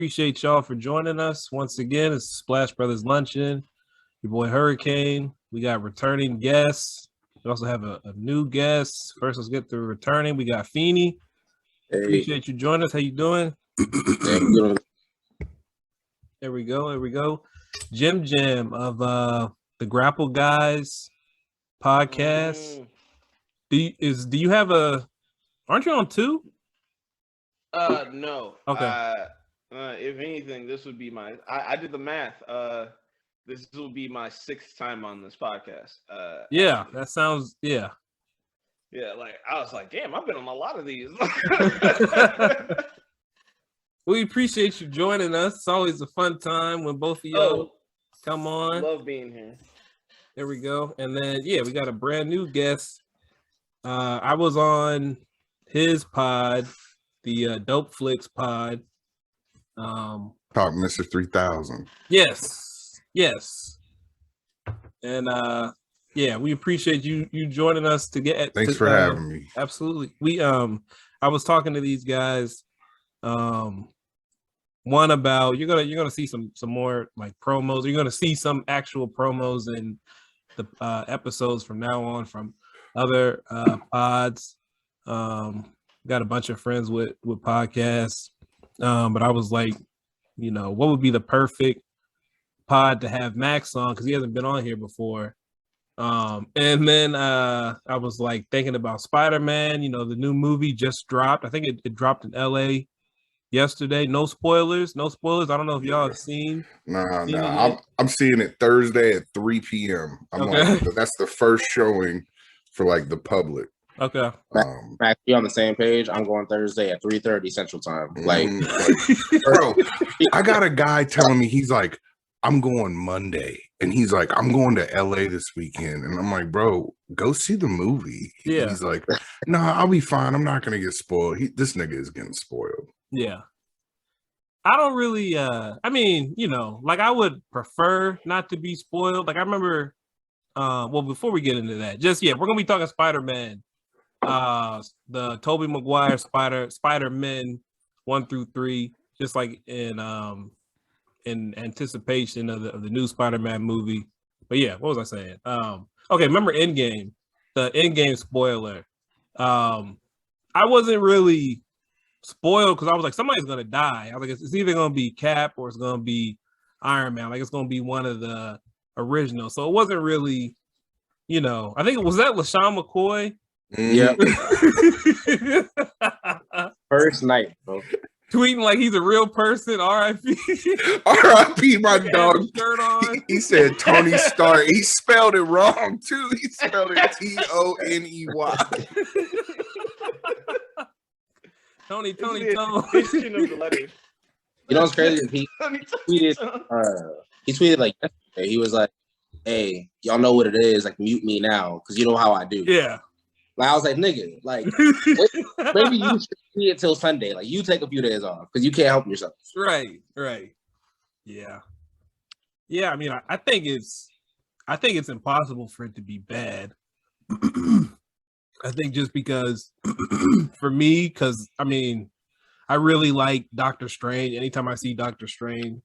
Appreciate y'all for joining us once again. It's Splash Brothers Luncheon. Your boy Hurricane. We got returning guests. We also have a new guest. First, let's get through returning. We got Feeny. Hey. Appreciate you joining us. How you doing? Yeah, There we go. Jim of the Grapple Guys Podcast. Do you have aren't you on 2? No. Okay. If anything, this would be my. I did the math. This will be my 6th time on this podcast. Yeah, that sounds. Yeah. Yeah, like I was like, damn, I've been on a lot of these. We appreciate you joining us. It's always a fun time when both of y'all come on. Love being here. There we go. And then we got a brand new guest. I was on his pod, the Dopeflix pod. Talk Mr. 3000. Yes. And we appreciate you joining us to get. Thanks for having me. Absolutely. I was talking to these guys. One about you're gonna see some more like promos. You're gonna see some actual promos in the episodes from now on from other pods. Got a bunch of friends with podcasts. But I was like, what would be the perfect pod to have Max on because he hasn't been on here before. And then I was like thinking about Spider-Man, the new movie just dropped. I think it dropped in LA yesterday. No spoilers. I don't know if y'all have seen. Nah. I'm seeing it Thursday at 3 p.m. That's the first showing for like the public. Okay. Max, you on the same page? I'm going Thursday at 3:30 Central Time. Bro, I got a guy telling me he's like, I'm going Monday, and he's like, I'm going to LA this weekend, and I'm like, bro, go see the movie. Yeah. He's like, no, I'll be fine. I'm not gonna get spoiled. This nigga is getting spoiled. Yeah. I don't really. I would prefer not to be spoiled. Like I remember. Before we get into that, we're gonna be talking Spider-Man. The Tobey Maguire Spider-Man 1 through 3, just like in anticipation of the new Spider-Man movie. But what was I saying? Remember Endgame, the Endgame spoiler. I wasn't really spoiled because I was like, somebody's gonna die. I was like, it's either gonna be Cap or it's gonna be Iron Man. Like it's gonna be one of the originals. So it wasn't really, I think it was that LaShawn McCoy. Yeah. First night, bro. Tweeting like he's a real person. R.I.P. R.I.P. my dog. Shirt on. He said Tony Stark. He spelled it wrong too. He spelled it Toney. Tony. You know what's crazy? He tweeted like yesterday. He was like, "Hey, y'all know what it is. Like, mute me now, because you know how I do." Yeah. Like I was like, "Nigga, like maybe you should see it till Sunday. Like, you take a few days off because you can't help yourself." Right. Yeah. I mean, I think it's impossible for it to be bad. I think just because for me, because I mean, I really like Doctor Strange. Anytime I see Doctor Strange,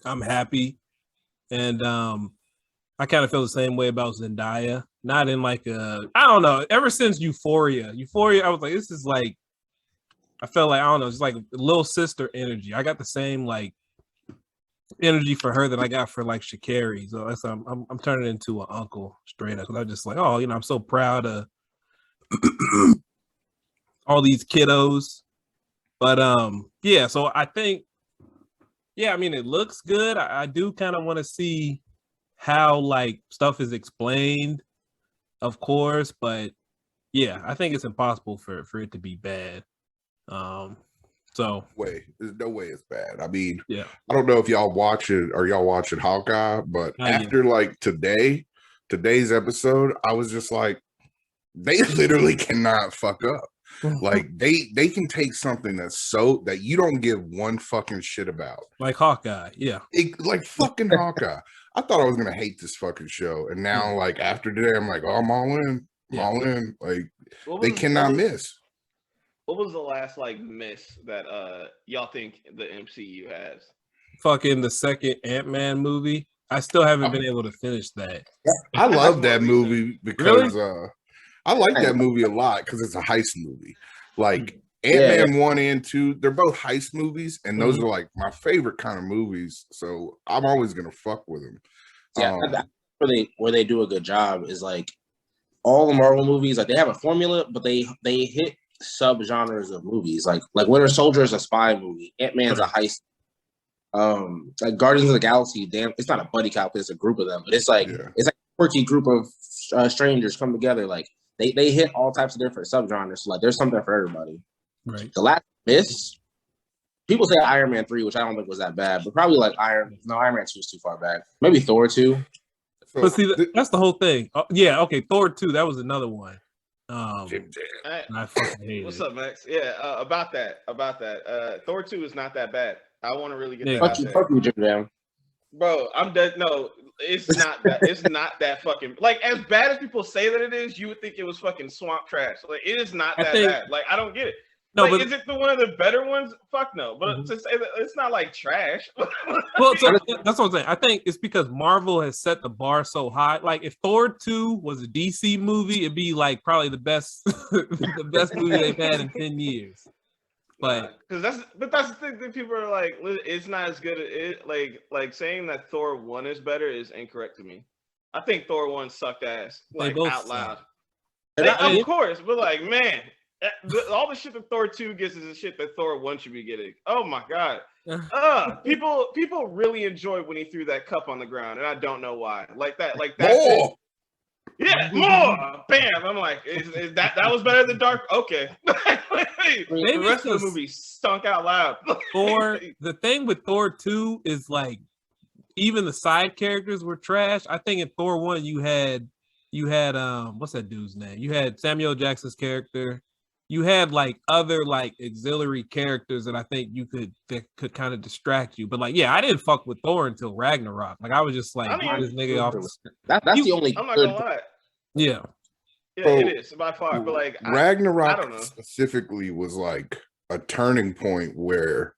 I'm happy. And I kind of feel the same way about Zendaya. Not in like I don't know. Ever since Euphoria, I was like, this is like, I felt like, I don't know, it's like little sister energy. I got the same like energy for her that I got for like Sha'Carri. So that's I'm turning into an uncle straight up. Because I'm just like, I'm so proud of all these kiddos. But so I think, I mean, it looks good. I do kind of want to see how like stuff is explained, of course, but I think it's impossible for it to be bad. There's no way it's bad. I mean, I don't know if y'all watching Hawkeye, but after like today's episode, I was just like, they literally cannot fuck up. Like they can take something that you don't give one fucking shit about, like Hawkeye. Like fucking Hawkeye. I thought I was gonna hate this fucking show, and now like after today, I'm like, I'm all in. Like they cannot miss. what was the last like miss that y'all think the MCU has? Fucking the second Ant-Man movie. I still haven't been able to finish that. I love that movie because Really? I like that movie a lot because it's a heist movie. Like Ant-Man 1 and 2, they're both heist movies, and those are like my favorite kind of movies. So I'm always gonna fuck with them. Yeah, where they do a good job is like all the Marvel movies, like they have a formula, but they hit sub-genres of movies. Like Winter Soldier is a spy movie, Ant-Man's a heist. Like Guardians of the Galaxy, damn, it's not a buddy cop, it's a group of them, but it's like it's like a quirky group of strangers come together. Like they hit all types of different subgenres. So like there's something for everybody. Right. The last miss, people say Iron Man 3, which I don't think was that bad, but probably like Iron Man 2 is too far back. Maybe Thor 2. But see, that's the whole thing. Yeah, okay, Thor 2, that was another one. I fucking hate What's it. up, Max? Yeah, about that. Thor 2 is not that bad. I want to really get that out there. Fuck you, Jim Jam. Bro, I'm dead. No, it's not that. It's not that fucking like as bad as people say that it is. You would think it was fucking swamp trash. Like it is not that bad. Like I don't get it. No, like, but is it one of the better ones? Fuck no. But to say that it's not like trash. Well, so that's what I'm saying. I think it's because Marvel has set the bar so high. Like if Thor 2 was a DC movie, it'd be like probably the best, the best movie they've had in 10 years. But that's the thing that people are like, it's not as good. Like saying that Thor 1 is better is incorrect to me. I think Thor 1 sucked ass. Like out loud. Of course, but like man. All the shit that Thor 2 gets is the shit that Thor 1 should be getting. Oh my god. People really enjoyed when he threw that cup on the ground, and I don't know why. Like that. More. Yeah, more. Bam. I'm like, is that was better than Dark? Okay. Maybe the rest of the movie stunk out loud. Thor. The thing with Thor 2 is like, even the side characters were trash. I think in Thor 1 you had what's that dude's name? You had Samuel Jackson's character. You had like other like auxiliary characters that I think that could kind of distract you. But like, yeah, I didn't fuck with Thor until Ragnarok. Like I was just like, this nigga off. That's the only. I'm not gonna lie. Yeah. Yeah, so, it is by far. But like Ragnarok I don't know. Specifically was like a turning point where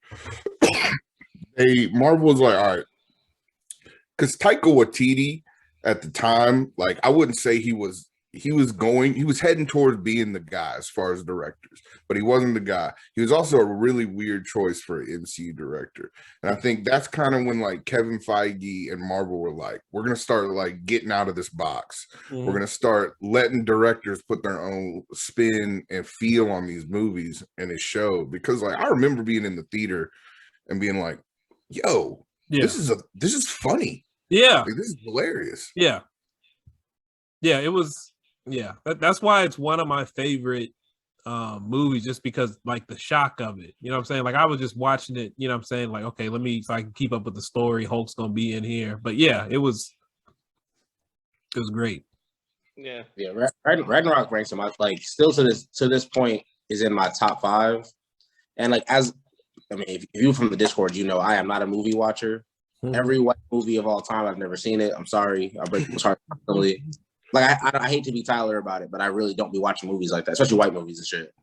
Marvel was like, all right, because Taika Waititi at the time, like I wouldn't say he was heading towards being the guy as far as directors, but he wasn't the guy. He was also a really weird choice for an MCU director. And I think that's kind of when like Kevin Feige and Marvel were like, we're going to start like getting out of this box. We're going to start letting directors put their own spin and feel on these movies, and it showed. Because like I remember being in the theater and being like, yo, this is funny. Yeah. Like, this is hilarious. Yeah. Yeah, it was. Yeah, that's why it's one of my favorite movies, just because like the shock of it. You know what I'm saying? Like I was just watching it, you know what I'm saying? Like, okay, so I can keep up with the story. Hulk's gonna be in here. But yeah, it was great. Yeah. Yeah, Ragnarok ranks in my like still to this point is in my top 5. And like if you from the Discord, you know I am not a movie watcher. Every white movie of all time, I've never seen it. I'm sorry. I break my heart. Like I hate to be Tyler about it, but I really don't be watching movies like that, especially white movies and shit.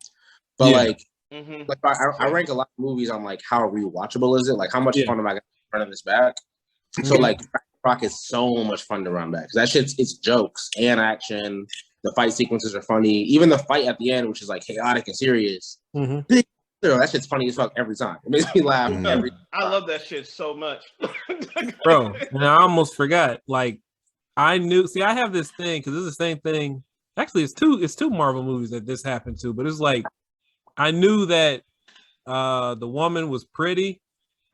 But like I rank a lot of movies on like how rewatchable is it? Like how much fun am I gonna run this back? So like Rock is so much fun to run back because that shit's it's jokes and action. The fight sequences are funny. Even the fight at the end, which is like chaotic and serious. That shit's funny as fuck every time. It makes me laugh every time. I love that shit so much, bro. And I almost forgot. Like I knew. See, I have this thing because it's the same thing. Actually, it's two Marvel movies that this happened to. But it's like I knew that the woman was pretty,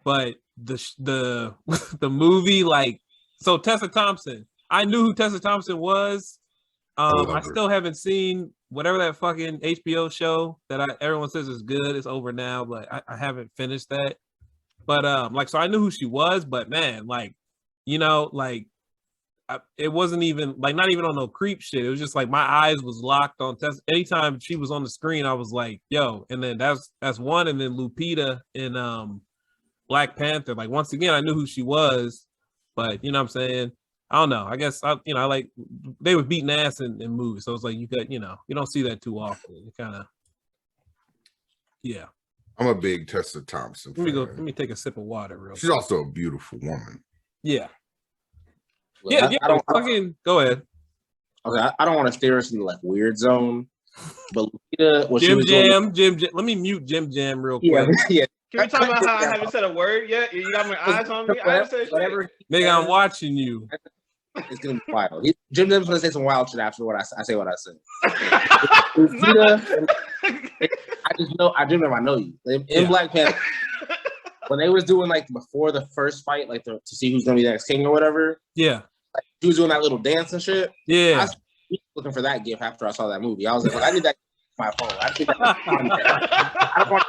but the movie, like, so Tessa Thompson. I knew who Tessa Thompson was. I still haven't seen whatever that fucking HBO show that everyone says is good. It's over now, but I haven't finished that. But like, so I knew who she was, but man, like, you know, like. It wasn't even like not even on no creep shit. It was just like my eyes was locked on Tessa. Anytime she was on the screen, I was like, "Yo!" And then that's one. And then Lupita in Black Panther. Like once again, I knew who she was, but you know what I'm saying. I don't know. I guess I like they were beating ass in movies, so it's like you got you don't see that too often. It kind of Yeah. I'm a big Tessa Thompson fan. Let me take a sip of water real quick. She's also a beautiful woman. Yeah. Look, Yeah, go ahead. Okay, I don't want to steer us into like weird zone, but Lupita, Jim Jam. Let me mute Jim Jam real quick. Yeah. Can we talk about how I haven't said a word yet? You got my eyes on me. I haven't said shit. Nigga, I'm watching you. It's gonna be wild. Jim Jam's gonna say some wild shit after what I say. What I said. I know you. In Black Panther, when they was doing like before the first fight, like to see who's gonna be the next king or whatever. Yeah. Like, he was doing that little dance and shit. Yeah. I was looking for that gift after I saw that movie. I was like, I need that on my phone. I need that. I don't want.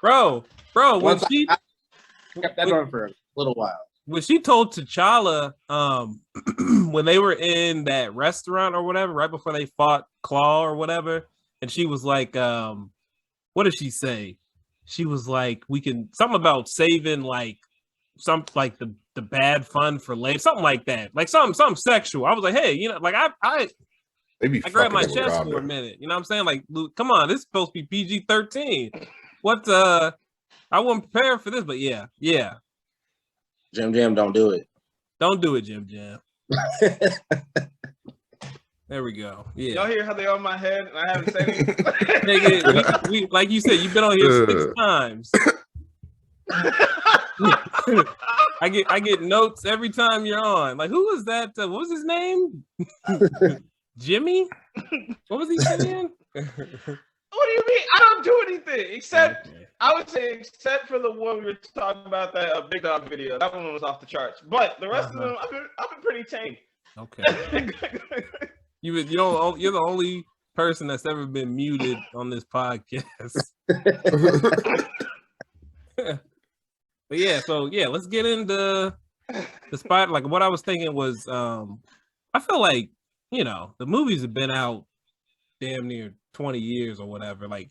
Bro, when she kept that on for a little while. When she told T'Challa, when they were in that restaurant or whatever, right before they fought Claw or whatever, and she was like, what did she say? She was like, we can something about saving like some like the bad fun for later, something like that, like something sexual. I was like, hey, like I grabbed my chest for a minute. You know what I'm saying? Like, Luke, come on, this is supposed to be PG-13. What I wasn't prepared for this, but yeah. Jim Jam, don't do it. Don't do it, Jim Jam. There we go. Yeah. Y'all hear how they on my head and I haven't said anything? Nigga, we like you said, you've been on here 6 times. I get notes every time you're on. Like, who was that? What was his name? Jimmy? What was he saying? What do you mean? I don't do anything except I would say except for the one we were talking about, that Big Dog video. That one was off the charts. But the rest of them, I've been pretty tame. Okay. You're the only person that's ever been muted on this podcast. But let's get into the spot. Like, what I was thinking was, I feel like, the movies have been out damn near 20 years or whatever. Like,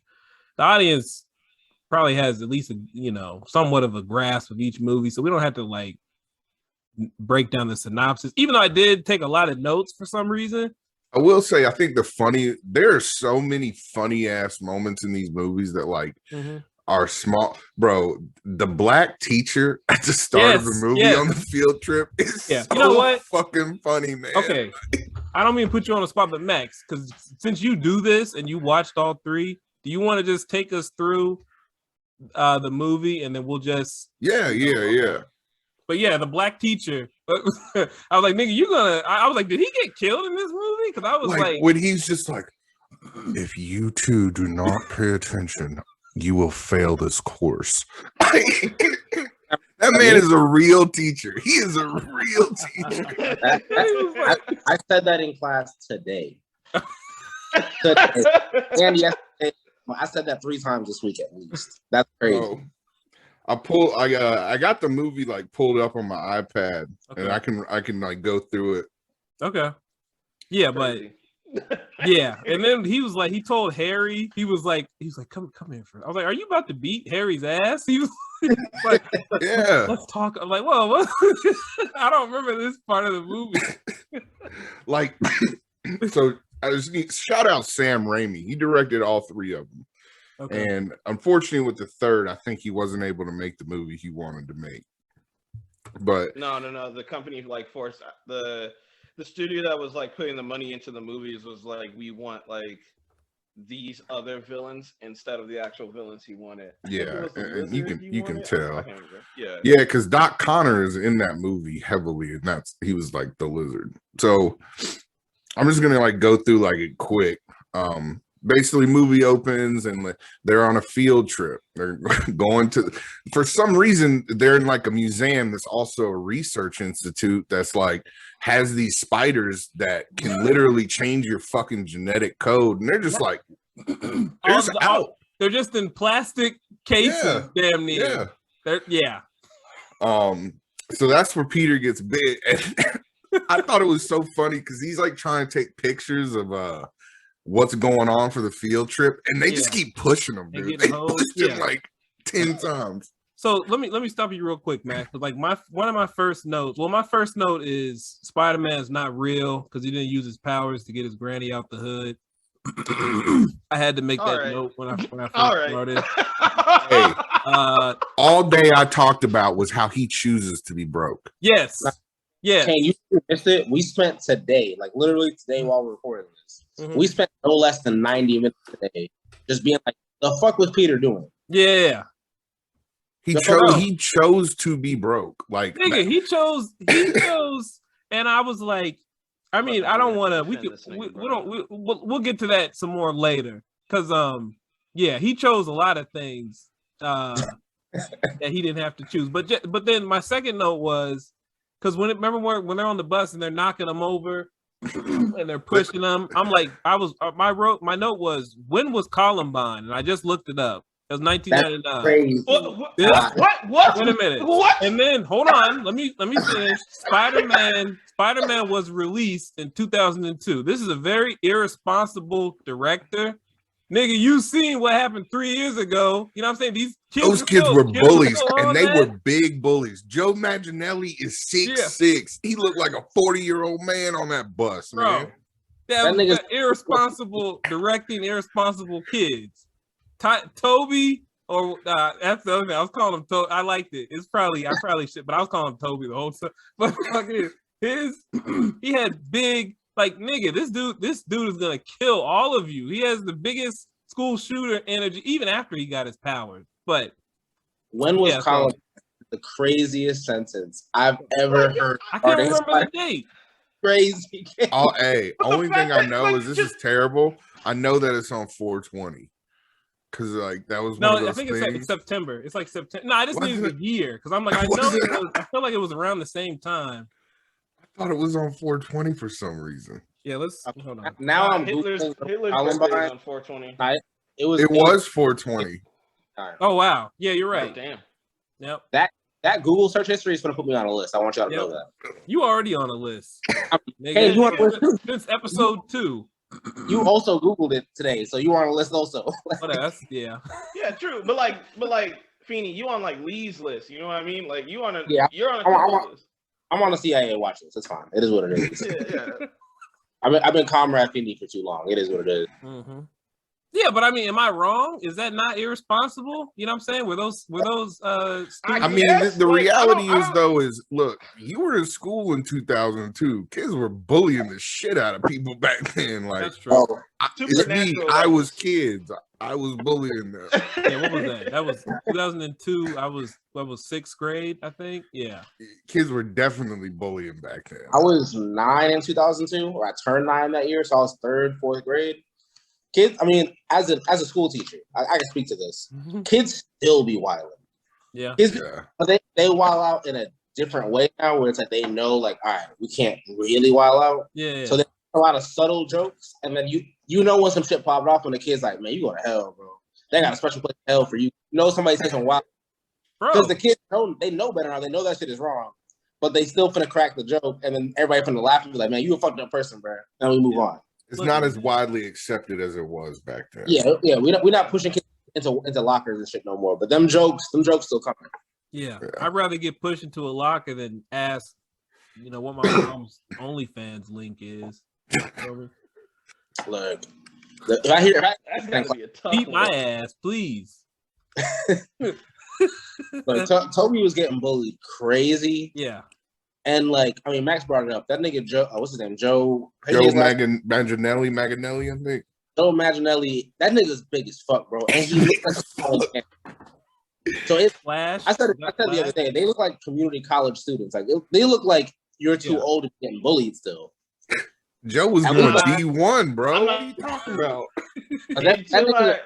the audience probably has at least somewhat of a grasp of each movie, so we don't have to like break down the synopsis, even though I did take a lot of notes for some reason. I will say, I think there are so many funny ass moments in these movies that like are small. Bro, the black teacher at the start of the movie on the field trip is so fucking funny, man. Okay. I don't mean to put you on the spot, but Max, because since you do this and you watched all 3, do you want to just take us through the movie and then we'll just yeah. But yeah, the black teacher. I was like, nigga, I was like, did he get killed in this movie? Because I was like, when he's just like, if you two do not pay attention, you will fail this course. That man is a real teacher. He is a real teacher. I said that in class today. And yesterday, I said that 3 times this week at least. That's crazy. I got the movie like pulled up on my iPad, and I can like go through it. Okay. Yeah, but yeah, and then he was like, he told Harry, he was like, come here for. I was like, are you about to beat Harry's ass? He was like, yeah, let's talk. I'm like, whoa, what? I don't remember this part of the movie. Like, so I just shout out Sam Raimi. He directed all 3 of them. Okay. And unfortunately, with the 3rd, I think he wasn't able to make the movie he wanted to make. But no, the company like forced the studio that was like putting the money into the movies was like, we want like these other villains instead of the actual villains he wanted. Yeah, and you can tell. Yeah, because Doc Connor is in that movie heavily, and he was like the lizard. So I'm just gonna like go through like it quick. Basically, movie opens and they're on a field trip. They're going to, for some reason, they're in like a museum that's also a research institute that's like has these spiders that can literally change your fucking genetic code. And they're just like, they're just out. They're just in plastic cases, damn near. Yeah. So that's where Peter gets bit. And I thought it was so funny because he's like trying to take pictures of what's going on for the field trip, and they just keep pushing them, dude. They pushed him like 10 times. So let me stop you real quick, Max. Like one of my first notes. Well, my first note is Spider-Man is not real because he didn't use his powers to get his granny out the hood. I had to make that note when I first started. Hey, all day I talked about was how he chooses to be broke. Yes. Yeah. Can you missed it? We spent today, like literally today while we're recording this, we spent no less than 90 minutes today just being like, the fuck was Peter doing? Yeah. He chose to be broke. Like nigga, he chose, and I was like, I mean, I don't want to. We'll get to that some more later, because yeah, he chose a lot of things that he didn't have to choose. But then my second note was, because when they're on the bus and they're knocking them over and they're pushing them, I'm like, my note was, when was Columbine? And I just looked it up. It was 1999. What? Wait a minute. What? And then hold on. Let me finish. Spider-Man was released in 2002. This is a very irresponsible director. Nigga, you seen what happened 3 years ago. You know what I'm saying? Those kids were bullies, and they were big bullies. Joe Manganiello is 6'6". He looked like a 40-year-old man on that bus, man. That nigga's irresponsible directing irresponsible kids. To-beh, or that's the other thing. I was calling him To-beh. I liked it. I probably should, but I was calling him To-beh the whole time. But he had big, like, nigga, this dude is gonna kill all of you. He has the biggest school shooter energy, even after he got his powers. But when was Colin the craziest sentence I've ever heard? I can't remember the date. Crazy. Only thing I know is this is terrible. I know that it's on 420. Cause like that was one of those I think things. it's September. It's like September. No, I just need the year because I'm like I feel like it was around the same time. I thought it was on 420 for some reason. Yeah, let's hold on. Now I'm Hitler's birthday was on 420. It was 420. Oh wow, yeah, you're right. Oh, damn. Yep. That Google search history is gonna put me on a list. I want y'all to know that. You already on a list. Hey, you want since episode 2. You also Googled it today, so you were on a list also. Yeah, true. But like, Feeny, you on like Lee's list. You know what I mean? Like you're on a list. I'm on a CIA watch list. It's fine. It is what it is. yeah. I've been Comrade Feeny for too long. It is what it is. Mm-hmm. Yeah, but I mean, am I wrong? Is that not irresponsible? You know what I'm saying? Were those I mean, the reality is, look, you were in school in 2002. Kids were bullying the shit out of people back then. Like, that's true. It's me. I was kids. I was bullying them. Yeah, what was that? That was 2002. I was 6th grade, I think. Yeah. Kids were definitely bullying back then. I was 9 in 2002, or I turned 9 that year, so I was 3rd, 4th grade. Kids, I mean, as a school teacher, I can speak to this. Kids still be wilding. Yeah. But they wild out in a different way now, where it's like they know, like, all right, we can't really wild out. Yeah. So there's a lot of subtle jokes, and then you know when some shit popped off when the kid's like, man, you go to hell, bro. They got a special place in hell for you. You know somebody says some wild, because the kids know better now. They know that shit is wrong, but they still finna crack the joke, and then everybody finna laugh and be like, man, you a fucked up person, bro. And we move on. It's not as widely accepted as it was back then. Yeah, we're not pushing kids into lockers and shit no more. But them jokes still coming. Yeah, I'd rather get pushed into a locker than ask, what my mom's OnlyFans link is. Look, if I hear that's gonna be a tough beat my ass, please. Look, To-beh was getting bullied crazy. Yeah. And like, I mean, Max brought it up. That nigga Joe, what's his name? Joe Manganiello, I think. Joe Manganiello, that nigga's big as fuck, bro. And he looks like so it's Flash. I said the other day, they look like community college students. Like they look like you're too old to be getting bullied still. Joe was going D1, bro. What are you talking about? That nigga,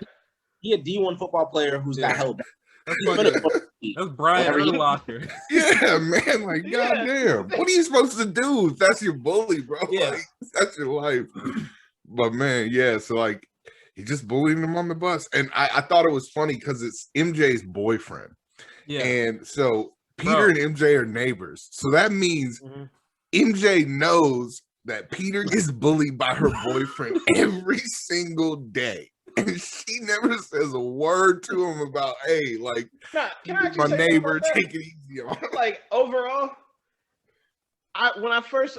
he a D1 football player who's got held back. That's Brian Urlacher. Yeah, man. Like, goddamn. What are you supposed to do if that's your bully, bro? Yeah. Like, that's your life. But, man, yeah. So, like, he just bullied him on the bus. And I thought it was funny because it's MJ's boyfriend. Yeah. And so Peter and MJ are neighbors. So that means MJ knows that Peter gets bullied by her boyfriend every single day. And she never says a word to him about, hey, like, my neighbor, take it easy on him. Like, overall, when I first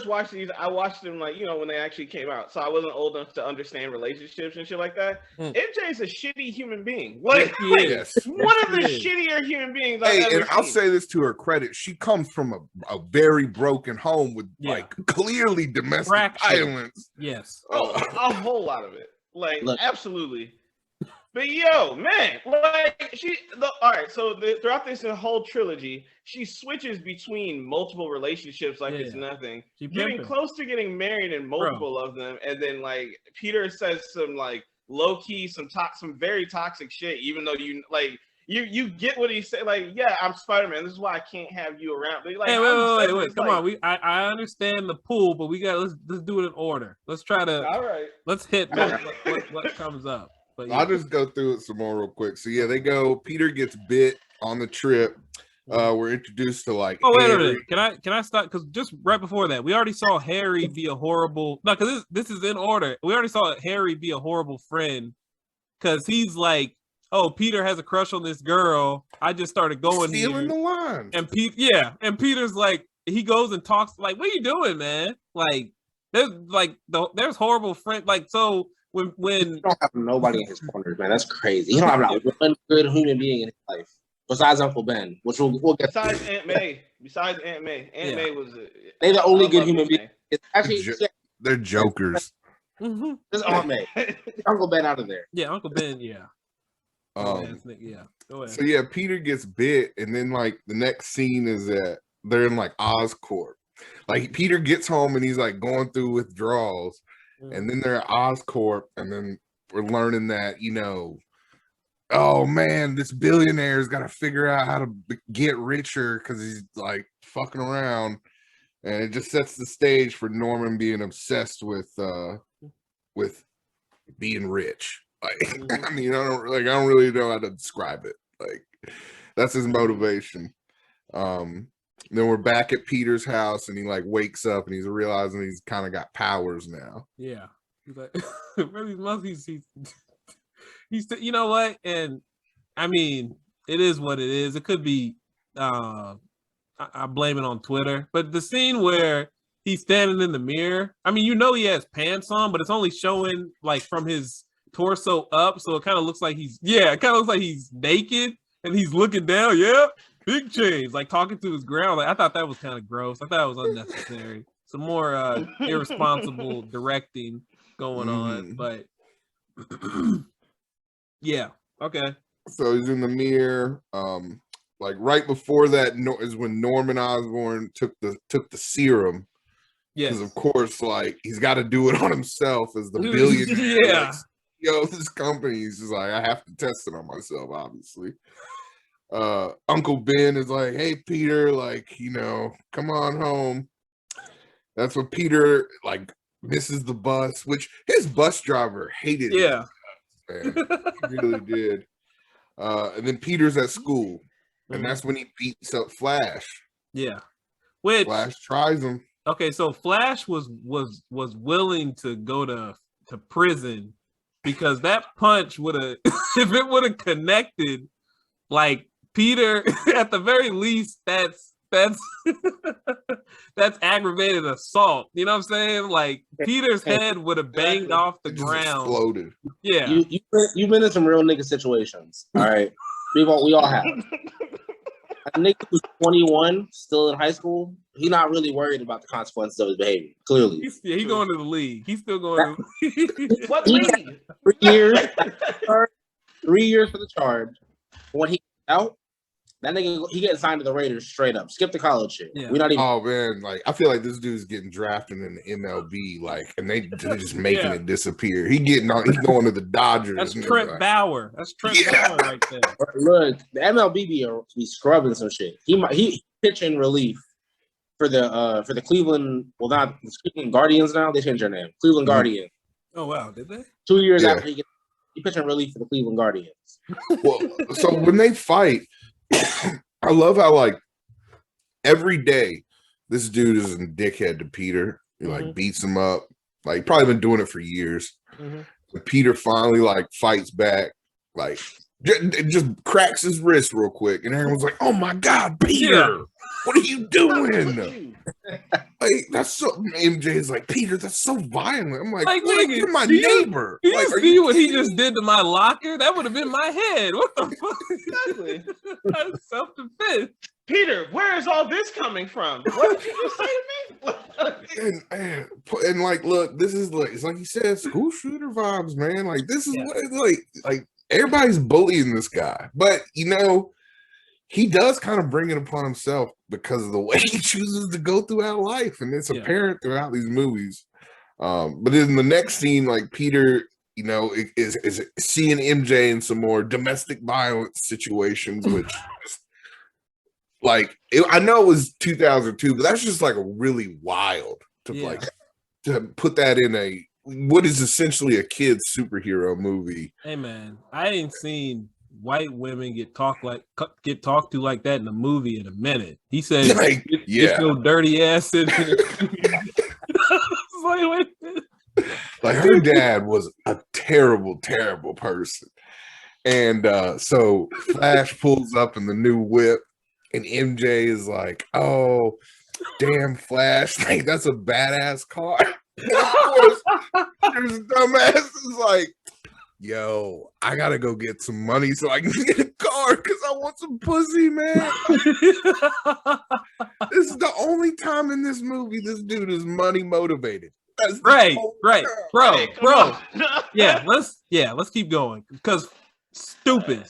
watched these, I watched them like, when they actually came out. So I wasn't old enough to understand relationships and shit like that. MJ is a shitty human being. Like, yes. One of the shittier human beings I've ever seen. I'll say this to her credit. She comes from a very broken home with like clearly domestic violence. Yes. A whole lot of it. Like, absolutely. But yo, man, like all right. So throughout this whole trilogy, she switches between multiple relationships like it's nothing. Getting close to getting married in multiple of them, and then like Peter says some like low key, some very toxic shit. Even though you get what he said. Like, yeah, I'm Spider-Man. This is why I can't have you around. But like, hey, wait. Come on. I understand the pool, but let's do it in order. Let's try to. All right. Let's hit what comes up. But I'll just go through it some more real quick. So they go. Peter gets bit on the trip. We're introduced to like. Oh wait a minute! Can I stop? Because just right before that, we already saw Harry be a horrible. No, because this is in order. We already saw Harry be a horrible friend because he's like, oh, Peter has a crush on this girl. I just started going stealing the line. And Peter's like, he goes and talks like, what are you doing, man? Like, there's horrible friend. Like, so. When you don't have nobody in his corners, man, that's crazy. You don't have not one good human being in his life besides Uncle Ben, which we'll get. Besides Aunt May, Aunt May was. They're the only good human being. It's actually they're jokers. This Aunt May, Uncle Ben out of there. Yeah, Uncle Ben. Yeah. Go ahead. So Peter gets bit, and then like the next scene is that they're in like Oscorp. Like Peter gets home and he's like going through withdrawals. And then they're at Oscorp, and then we're learning that, oh man, this billionaire's got to figure out how to get richer because he's like fucking around, and it just sets the stage for Norman being obsessed with being rich. Like, I mean, I don't really know how to describe it. Like, that's his motivation. Then we're back at Peter's house, and he like wakes up, and he's realizing he's kind of got powers now. Yeah, he's like, he's you know what? And I mean, it is what it is. It could be. I blame it on Twitter, but the scene where he's standing in the mirror. I mean, he has pants on, but it's only showing like from his torso up, so it kind of looks like he's naked, and he's looking down. Yeah. Big change, like talking to his ground. Like, I thought that was kind of gross. I thought it was unnecessary. Some more irresponsible directing going on, but yeah, okay. So he's in the mirror. Like right before that is when Norman Osborn took the serum. Yeah, because of course, like he's got to do it on himself as the billionaire. Yeah, this company. He's just like, I have to test it on myself, obviously. Uncle Ben is like, hey Peter, like, come on home. That's what Peter like misses the bus, which his bus driver hated. Yeah, man. He really did. And then Peter's at school, and that's when he beats up Flash. Yeah, which Flash tries him. Okay, so Flash was willing to go to prison because that punch would have, if it would have connected, like Peter, at the very least, that's aggravated assault. You know what I'm saying? Like Peter's head would have banged off the ground. Exploded. Yeah. You've been in some real nigga situations. All right. We all have. A nigga who's 21, still in high school, he's not really worried about the consequences of his behavior. Clearly. He's going to the league. He's still going to the league. What league? 3 years. 3 years for the charge. When he out, that nigga, he getting signed to the Raiders straight up. Skip the college shit. Yeah. We're not even. Oh man, like I feel like this dude's getting drafted in the MLB, like, and they're just making it disappear. He's going to the Dodgers. That's Trent Bauer. That's Trent Bauer right there. Look, the MLB be scrubbing some shit. He pitching relief for the Cleveland. Well, not the Cleveland Guardians now. They changed their name. Cleveland Guardians. Oh wow, did they? 2 years after he pitching relief for the Cleveland Guardians. Well, so when they fight. I love how like every day this dude is a dickhead to Peter. He like beats him up. Like probably been doing it for years. But Peter finally like fights back. Like just cracks his wrist real quick, and everyone's like, "Oh my God, Peter! What are you doing?" Like that's so. MJ's like, Peter, that's so violent. I'm like nigga, you're my neighbor. Do you see what he just did to my locker? That would have been my head. What the fuck? Exactly. That's self-defense. Peter, where is all this coming from? What did you just say to me? and like, look, this is like, it's like you said, school shooter vibes, man. Like this is what it's like everybody's bullying this guy, but he does kind of bring it upon himself because of the way he chooses to go throughout life, and it's apparent throughout these movies. But in the next scene, like Peter, is seeing MJ in some more domestic violence situations, which. I know it was 2002, but that's just like a really wild to put that in what is essentially a kid's superhero movie. Hey man, I ain't seen white women get talked to like that in a movie in a minute. He said, "Get your dirty ass in here." Like her dad was a terrible, terrible person, and so Flash pulls up in the new whip. And MJ is like, "Oh, damn, Flash! Like that's a badass car." And of course, there's dumbass is like, "Yo, I gotta go get some money so I can get a car because I want some pussy, man." This is the only time in this movie this dude is money motivated. That's right, bro. Let's keep going because. Stupid.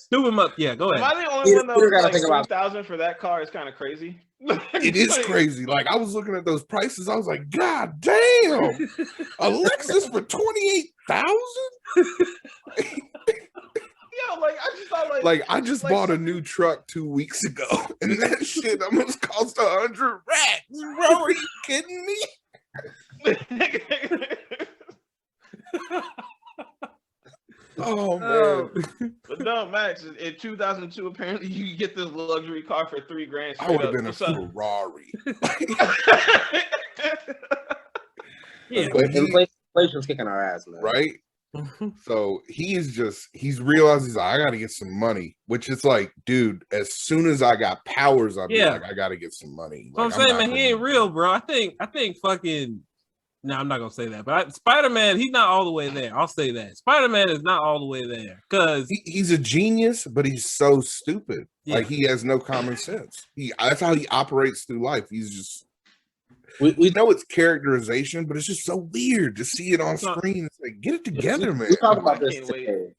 Yeah, go ahead. Am I the only one that was like 3,000 for that car? It's kind of crazy. It is crazy. Like I was looking at those prices, I was like, God damn, a Lexus for 28,000. Yo, like I just thought like I just bought a new truck 2 weeks ago, and that shit almost cost 100 racks. Bro, are you kidding me? Oh man! But no, Max. In 2002, apparently you could get this luxury car for $3,000. I would have been a Ferrari. But inflation's kicking our ass, man. Right? So he's realized I got to get some money, which is like, dude, as soon as I got powers, I'd be like, I got to get some money. Like, I'm saying, man, he ain't real, bro. I think fucking. No, I'm not gonna say that, but Spider-Man, he's not all the way there. I'll say that Spider-Man is not all the way there because he's a genius, but he's so stupid. Yeah. Like he has no common sense. That's how he operates through life. He's just we know it's characterization, but it's just so weird to see it on screen. It's like, get it together, man. We talk about this today.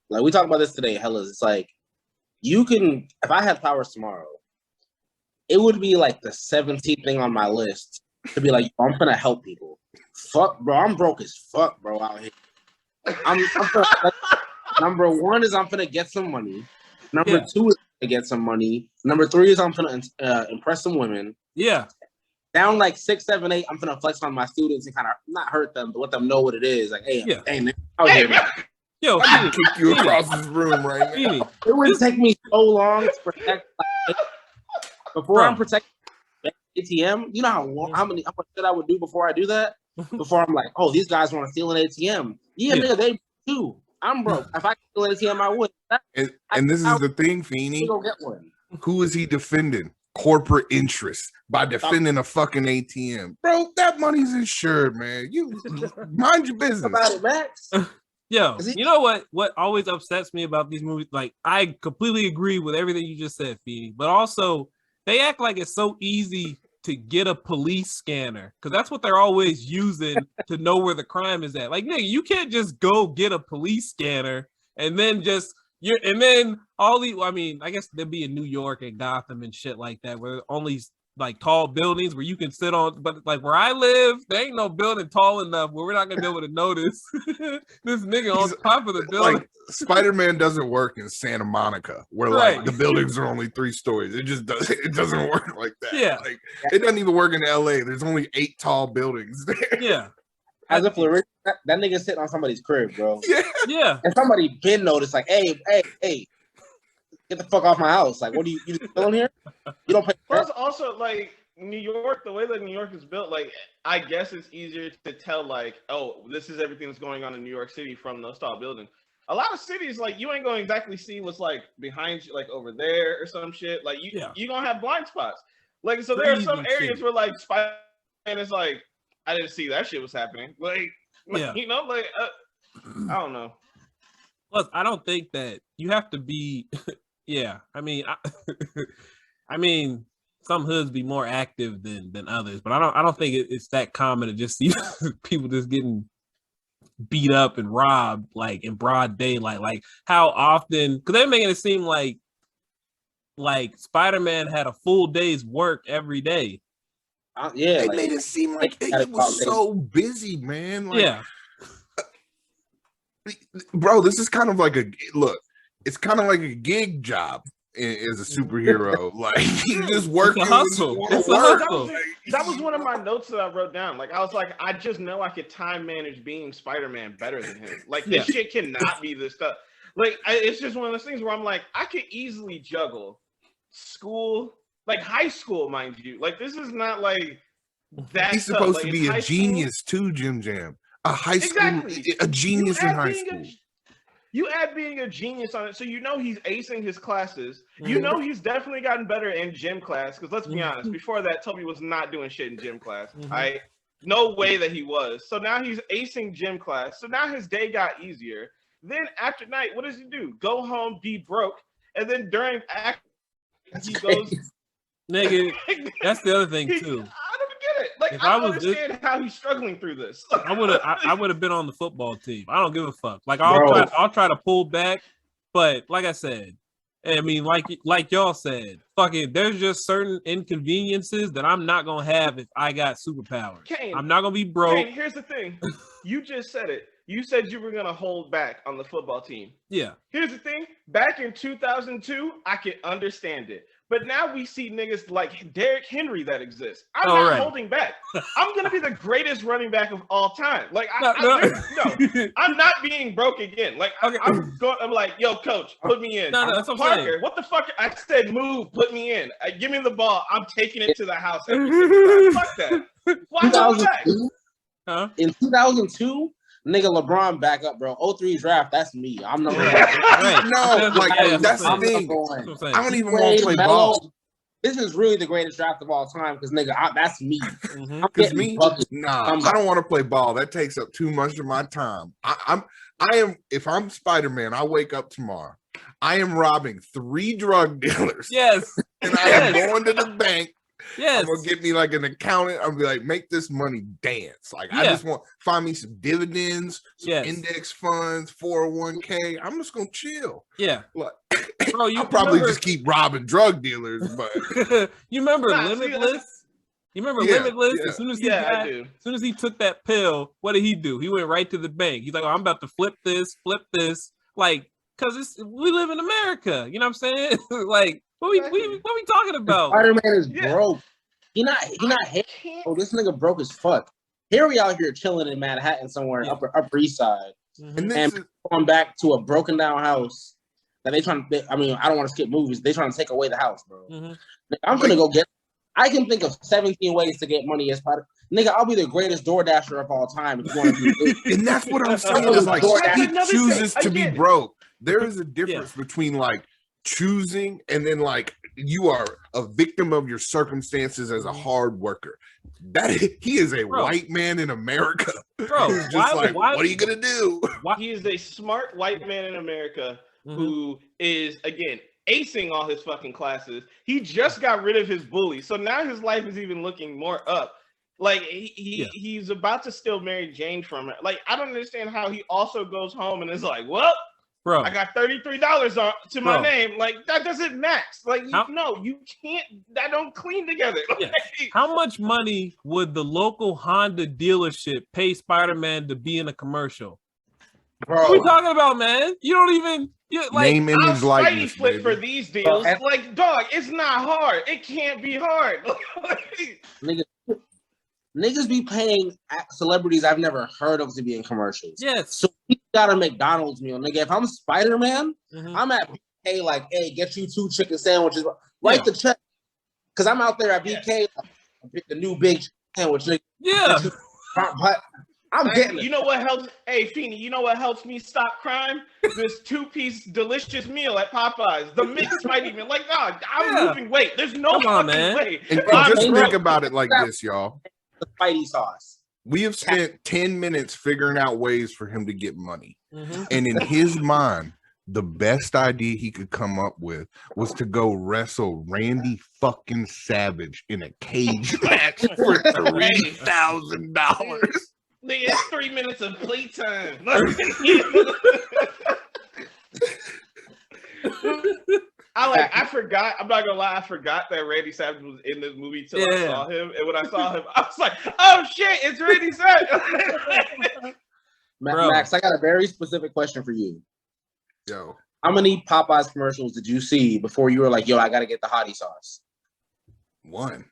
Like we talk about this today, Hellas. It's like you can. If I had powers tomorrow, it would be like the 17th thing on my list. To be like, I'm gonna help people. Fuck, bro, I'm broke as fuck, bro, out here. Number one is I'm gonna get some money. Number two is to get some money. Number three is I'm gonna impress some women. Yeah. Down like 6, 7, 8, I'm gonna flex on my students and kind of not hurt them, but let them know what it is. Like, hey, man, out here, man. Yo, I can kick you across this room right now. It would take me so long to protect. Before I'm protecting ATM, you know how much shit I would do before I do that? Before I'm like, oh, these guys want to steal an ATM. Yeah, nigga, they do. I'm broke. If I could steal an ATM, I would. And this is the thing, Feeny. Go get one. Who is he defending? Corporate interests by defending a fucking ATM. Bro, that money's insured, man. You mind your business. About it, Max. Yo, you know what always upsets me about these movies? Like, I completely agree with everything you just said, Feeny, but also they act like it's so easy to get a police scanner because that's what they're always using to know where the crime is at. Like, nigga, you can't just go get a police scanner and then I guess they'd be in New York and Gotham and shit like that where only like tall buildings where you can sit on, but like where I live, there ain't no building tall enough where we're not gonna be able to notice this nigga on top of the building. Like Spider-Man doesn't work in Santa Monica where like the buildings are only 3 stories. It just doesn't work like that. Yeah, like it doesn't even work in LA. There's only 8 tall buildings there. Yeah. As if that nigga sitting on somebody's crib, bro. Yeah. And somebody been noticed, like, hey, get the fuck off my house. Like, what are you just chilling here? You don't pay. Plus, also, like, New York, the way that New York is built, like, I guess it's easier to tell, like, oh, this is everything that's going on in New York City from those tall buildings. A lot of cities, like, you ain't going to exactly see what's, like, behind you, like, over there or some shit. Like, you gonna have blind spots. Like, so there are some areas where like Spider-Man is like, I didn't see that shit was happening. Like, you know, like I don't know. Plus, I don't think that you have to be. Yeah, I mean, I mean, some hoods be more active than others, but I don't think it's that common to just see people just getting beat up and robbed like in broad daylight. Like how often? Because they're making it seem like Spider-Man had a full day's work every day. Yeah, they made it seem like it was so busy, man. Like, yeah, bro, this is kind of like it's kind of like a gig job as a superhero. Like, you just work. It's a hustle. That was one of my notes that I wrote down. Like, I was like, I just know I could time manage being Spider-Man better than him. Like, this shit cannot be this stuff. Like, it's just one of those things where I'm like, I could easily juggle school, like high school, mind you. Like, this is not like that. He's supposed to be a genius too, Jim Jam. A high school, a genius in high school. You add being a genius on it, so you know he's acing his classes. You know he's definitely gotten better in gym class. Because let's be honest, before that, To-beh was not doing shit in gym class. No way that he was. So now he's acing gym class. So now his day got easier. Then after night, what does he do? Go home, be broke, and then during act, he goes. Nigga, that's the other thing too. I don't get it. Like, I don't understand how he's struggling through this. I would have been on the football team. I don't give a fuck. Like, I'll try to pull back, but like I said, I mean, like y'all said, fucking, there's just certain inconveniences that I'm not gonna have if I got superpowers. Kane, I'm not gonna be broke. Kane, here's the thing. You just said it. You said you were gonna hold back on the football team. Yeah. Here's the thing. Back in 2002, I could understand it. But now we see niggas like Derrick Henry that exist. I'm not holding back. I'm gonna be the greatest running back of all time. Like, I'm not being broke again. Like, I'm like, yo, coach, put me in. No, that's what Parker, I'm saying. what the fuck? I said, move, put me in. Give me the ball. I'm taking it to the house. Fuck that. Why hold back? Huh? In 2002. Nigga, LeBron back up, bro. 03 draft, that's me. I'm the that's the thing. I don't even want to play ball. This is really the greatest draft of all time because nigga, that's me. Because me, I don't want to play ball. That takes up too much of my time. I am. If I'm Spider-Man, I wake up tomorrow. I am robbing 3 drug dealers. Yes, and I am going to the bank. Yes. I'm gonna get me like an accountant. I'm gonna be like, make this money dance. Like, I just want find me some dividends, some index funds, 401k. I'm just gonna chill. Yeah. Like, bro, I'll probably just keep robbing drug dealers, but you remember Limitless? You remember Limitless? Yeah. As soon as he took that pill, what did he do? He went right to the bank. He's like, oh, I'm about to flip this. Like, because we live in America. You know what I'm saying? Like, what we talking about? Spider-Man is broke. He not oh, this nigga broke as fuck. Here we out here chilling in Manhattan somewhere, Upper East Side, and going back to a broken down house that I don't want to skip movies. They trying to take away the house, bro. I'm gonna go get. I can think of 17 ways to get money as Spider. Nigga, I'll be the greatest DoorDasher of all time if you want to do. And that's what I'm saying. Is like he chooses to be broke. There is a difference between like choosing and then like you are a victim of your circumstances as a hard worker. He is a white man in America. Bro, what are you gonna do? He is a smart white man in America who is again acing all his fucking classes. He just got rid of his bully, so now his life is even looking more up. Like he's about to still marry Jane from her. Like, I don't understand how he also goes home and is like, well, bro, I got $33 to my name. Like, that doesn't max. Like, you can't. That don't clean together. Yeah. How much money would the local Honda dealership pay Spider-Man to be in a commercial? Bro, what are we talking about, man? You don't even name in his likeness. Flip for these deals. Like, dog, it's not hard. It can't be hard. Niggas be paying celebrities I've never heard of to be in commercials. Yes. So he got a McDonald's meal, nigga. If I'm Spider-Man, I'm at BK like, hey, get you 2 chicken sandwiches. Write the check. Because I'm out there at BK, like, the new big sandwich, nigga. Yeah. I'm getting it. You know what helps? Hey, Feeny, you know what helps me stop crime? This 2-piece delicious meal at Popeyes. The mix might even I'm losing weight. There's no fucking way. And just think about it like this, y'all. The Spidey sauce. We have spent 10 minutes figuring out ways for him to get money. And in his mind, the best idea he could come up with was to go wrestle Randy fucking Savage in a cage match for $3,000. It's 3 minutes of playtime. I forgot. I'm not gonna lie. I forgot that Randy Savage was in this movie till I saw him. And when I saw him, I was like, "Oh shit, it's Randy Savage." Max, I got a very specific question for you. Yo, how many Popeyes commercials did you see before you were like, "Yo, I gotta get the hottie sauce"? One.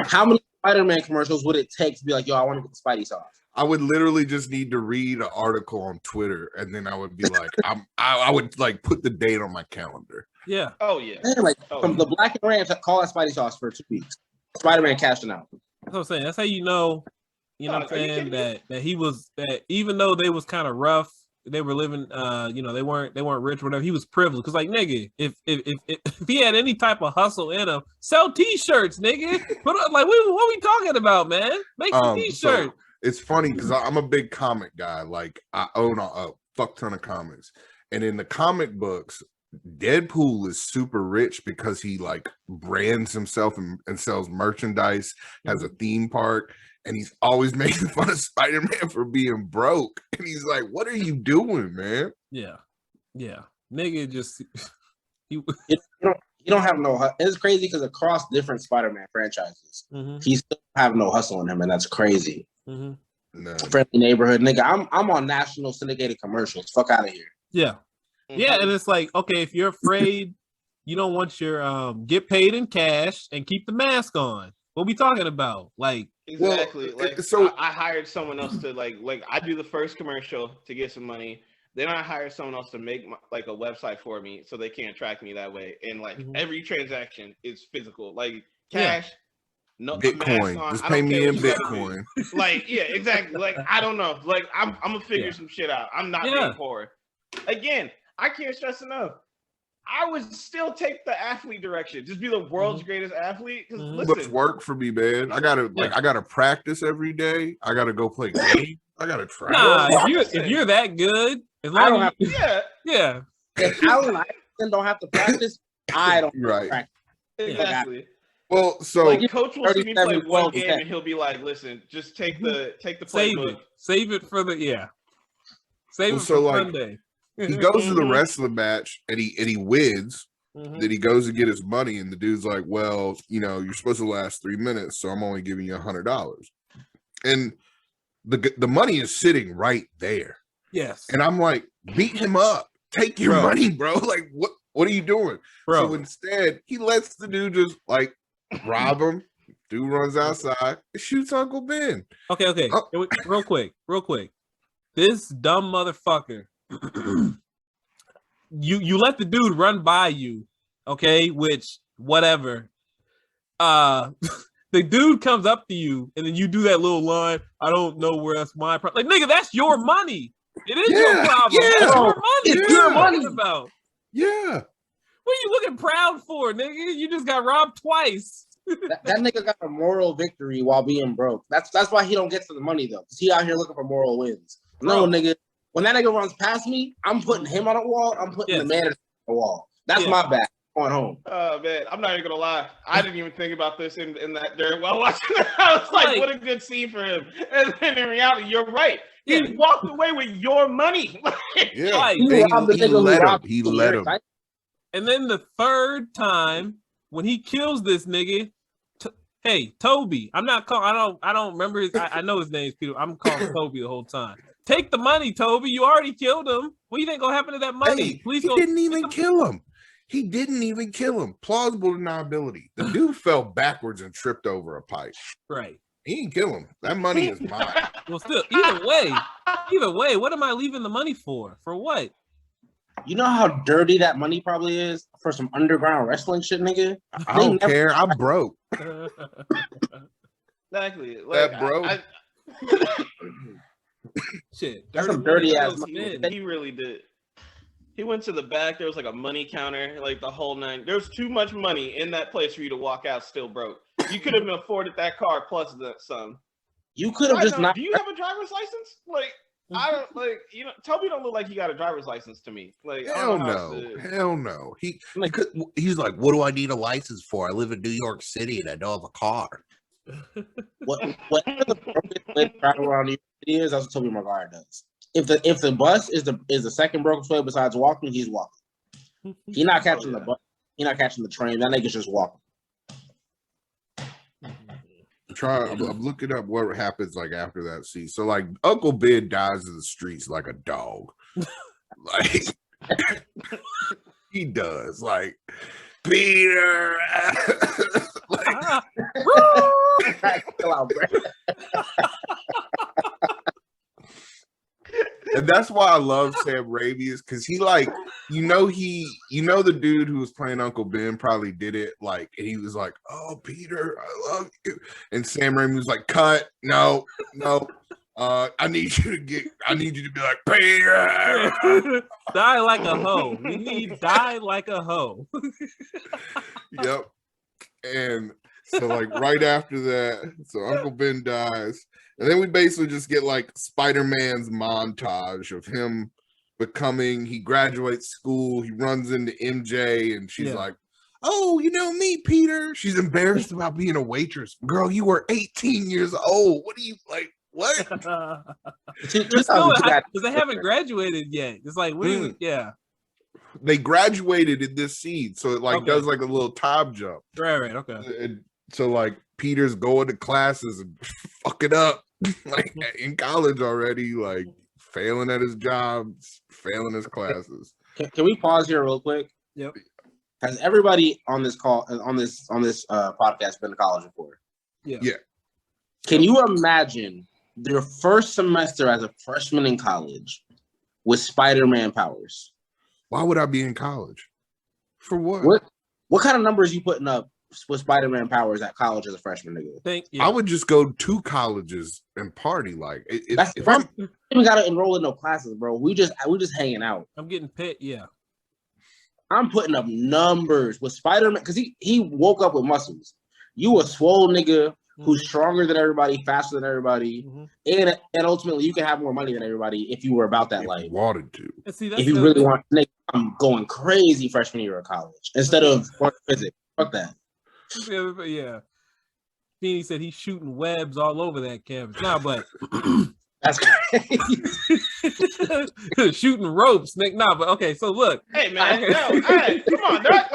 How many Spider-Man commercials would it take to be like, "Yo, I want to get the Spidey sauce"? I would literally just need to read an article on Twitter, and then I would be like, I would like put the date on my calendar. Yeah. Oh yeah. From the Black and Ranch, call that Spidey sauce for 2 weeks. Spider-Man cashing out. That's what I'm saying. That's how you know what I'm saying, that he was, that even though they was kind of rough, they were living, they weren't rich or whatever. He was privileged because, like, nigga, if he had any type of hustle in him, sell T-shirts, nigga. What we talking about, man? Make a T-shirt. So it's funny because I'm a big comic guy. Like, I own a fuck ton of comics, and in the comic books, Deadpool is super rich because he like brands himself and sells merchandise, has a theme park. And he's always making fun of Spider-Man for being broke. And he's like, what are you doing, man? Yeah. Nigga just... You don't have no... It's crazy because across different Spider-Man franchises, he still have no hustle in him, and that's crazy. No. Friendly neighborhood. Nigga, I'm on national syndicated commercials. Fuck out of here. Yeah. Yeah, and it's like, okay, if you're afraid, you don't want your... get paid in cash and keep the mask on. What we talking about? Like... Exactly. Well, like, so I hired someone else to like I do the first commercial to get some money. Then I hire someone else to make a website for me so they can't track me that way. And like every transaction is physical, like cash, no Bitcoin. Just pay me in Bitcoin. Like, yeah, exactly. Like, I don't know. Like, I'm gonna figure some shit out. I'm not being poor. Again, I can't stress enough. I would still take the athlete direction. Just be the world's greatest athlete. Because listen, much work for me, man. I gotta practice every day. I gotta go play games. I gotta try. Nah, if you're that good, as long I don't have to. Yeah. If Allen Iverson don't have to practice, I don't have to practice. Exactly. Well, so like coach will see me play one game and he'll be like, "Listen, just take the playbook. Save it for the Save it for Sunday." He goes to the rest of the match and he wins. Then he goes to get his money, and the dude's like, "Well, you're supposed to last 3 minutes, so I'm only giving you $100." And the money is sitting right there. Yes. And I'm like, beat him up. Take your money, bro. Like, what are you doing? Bro. So instead, he lets the dude just like rob him. Dude runs outside and shoots Uncle Ben. Okay. Real quick. This dumb motherfucker. You let the dude run by you, okay? Which whatever. The dude comes up to you and then you do that little line. I don't know where that's my problem. Like, nigga, that's your money. It is your problem. Yeah. That's your money. It's your money About. Yeah. What are you looking proud for, nigga? You just got robbed twice. that nigga got a moral victory while being broke. That's why he don't get to the money though. Cause he out here looking for moral wins. No, nigga. When that nigga runs past me, I'm putting him on a wall. I'm putting the man on the wall. That's my bad. Going home. Oh man, I'm not even gonna lie. I didn't even think about this in that during while watching it. I was like, what a good scene for him. And then in reality, you're right. He walked away with your money. He let him. And then the third time when he kills this nigga, hey, To-beh. I'm not calling. I don't remember his. I know his name's Peter. I'm calling To-beh the whole time. Take the money, To-beh. You already killed him. What do you think gonna happen to that money? He didn't even kill him. He didn't even kill him. Plausible deniability. The dude fell backwards and tripped over a pipe. Right. He didn't kill him. That money is mine. Well, still, either way, what am I leaving the money for? For what? You know how dirty that money probably is for some underground wrestling shit, nigga? I don't care. I'm broke. Exactly. Like, that broke. Shit, that's some dirty ass money. He really did. He went to the back. There was like a money counter, like the whole nine. There was too much money in that place for you to walk out still broke. You could have afforded that car plus some. You could have just not. Do you have a driver's license? Like, I don't like. You know, Toby don't look like he got a driver's license to me. Like, hell no. He's like, what do I need a license for? I live in New York City and I don't have a car. Whatever the brokest way to travel around New York City is, that's what Toby Maguire does. If the bus is the second brokest way besides walking, he's walking. He's not catching the bus. He's not catching the train. That nigga's just walking. I'm looking up what happens like after that scene. So like Uncle Ben dies in the streets like a dog. Like he does. Like Peter. Like, and that's why I love Sam Raimi is because he like, the dude who was playing Uncle Ben probably did it like, and he was like, oh, Peter, I love you. And Sam Raimi was like, cut, no. I need you to be like, Peter. Die like a hoe. We need die like a hoe. Yep. And so like right after that, so Uncle Ben dies. And then we basically just get like Spider-Man's montage of him he graduates school, he runs into MJ, and she's like, oh, you know me, Peter. She's embarrassed about being a waitress. Girl, you were 18 years old. What are you like? What? Because they haven't graduated yet. It's like, they graduated in this scene, so it like does like a little time jump. Right, okay. And so like Peter's going to classes and fucking up, like in college already, like failing at his jobs, failing his classes. Can we pause here real quick? Yep. Has everybody on this call on this podcast been to college before? Yeah. Can you imagine their first semester as a freshman in college with Spider-Man powers? Why would I be in college? For what? What kind of numbers you putting up with Spider-Man powers at college as a freshman, nigga? I would just go to colleges and party. Like if I'm even gotta enroll in no classes, bro. We just hanging out. I'm getting paid. Yeah. I'm putting up numbers with Spider-Man because he woke up with muscles. You a swole nigga who's stronger than everybody, faster than everybody, and ultimately you can have more money than everybody if you were about that life. Wanted to. See, if you really want, I'm going crazy freshman year of college instead of physics. Fuck that. Yeah. Feeny said he's shooting webs all over that campus. Nah, but that's crazy. Shooting ropes, Nick. Nah, but okay. So look. Hey man, hey, come on, dog.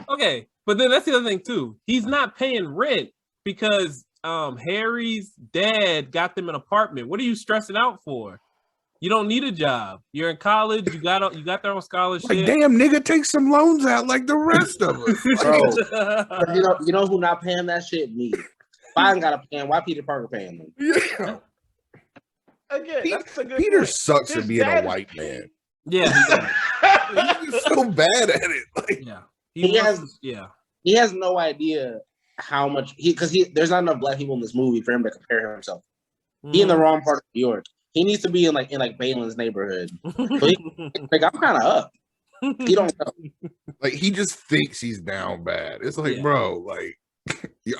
Okay, but then that's the other thing too. He's not paying rent because Harry's dad got them an apartment. What are you stressing out for? You don't need a job. You're in college. You got their own scholarship. Like, damn, nigga, take some loans out like the rest of us. Bro, you know who not paying that shit? Me. If I ain't got to pay him, why Peter Parker paying them? Yeah. Again, that's a good Peter point. sucks at being a white man. Yeah, he's so bad at it. Like, he has no idea how much there's not enough black people in this movie for him to compare himself. He in the wrong part of New York. He needs to be in Balin's neighborhood. So I'm kind of up. He don't know. Like he just thinks he's down bad. It's like, bro, like,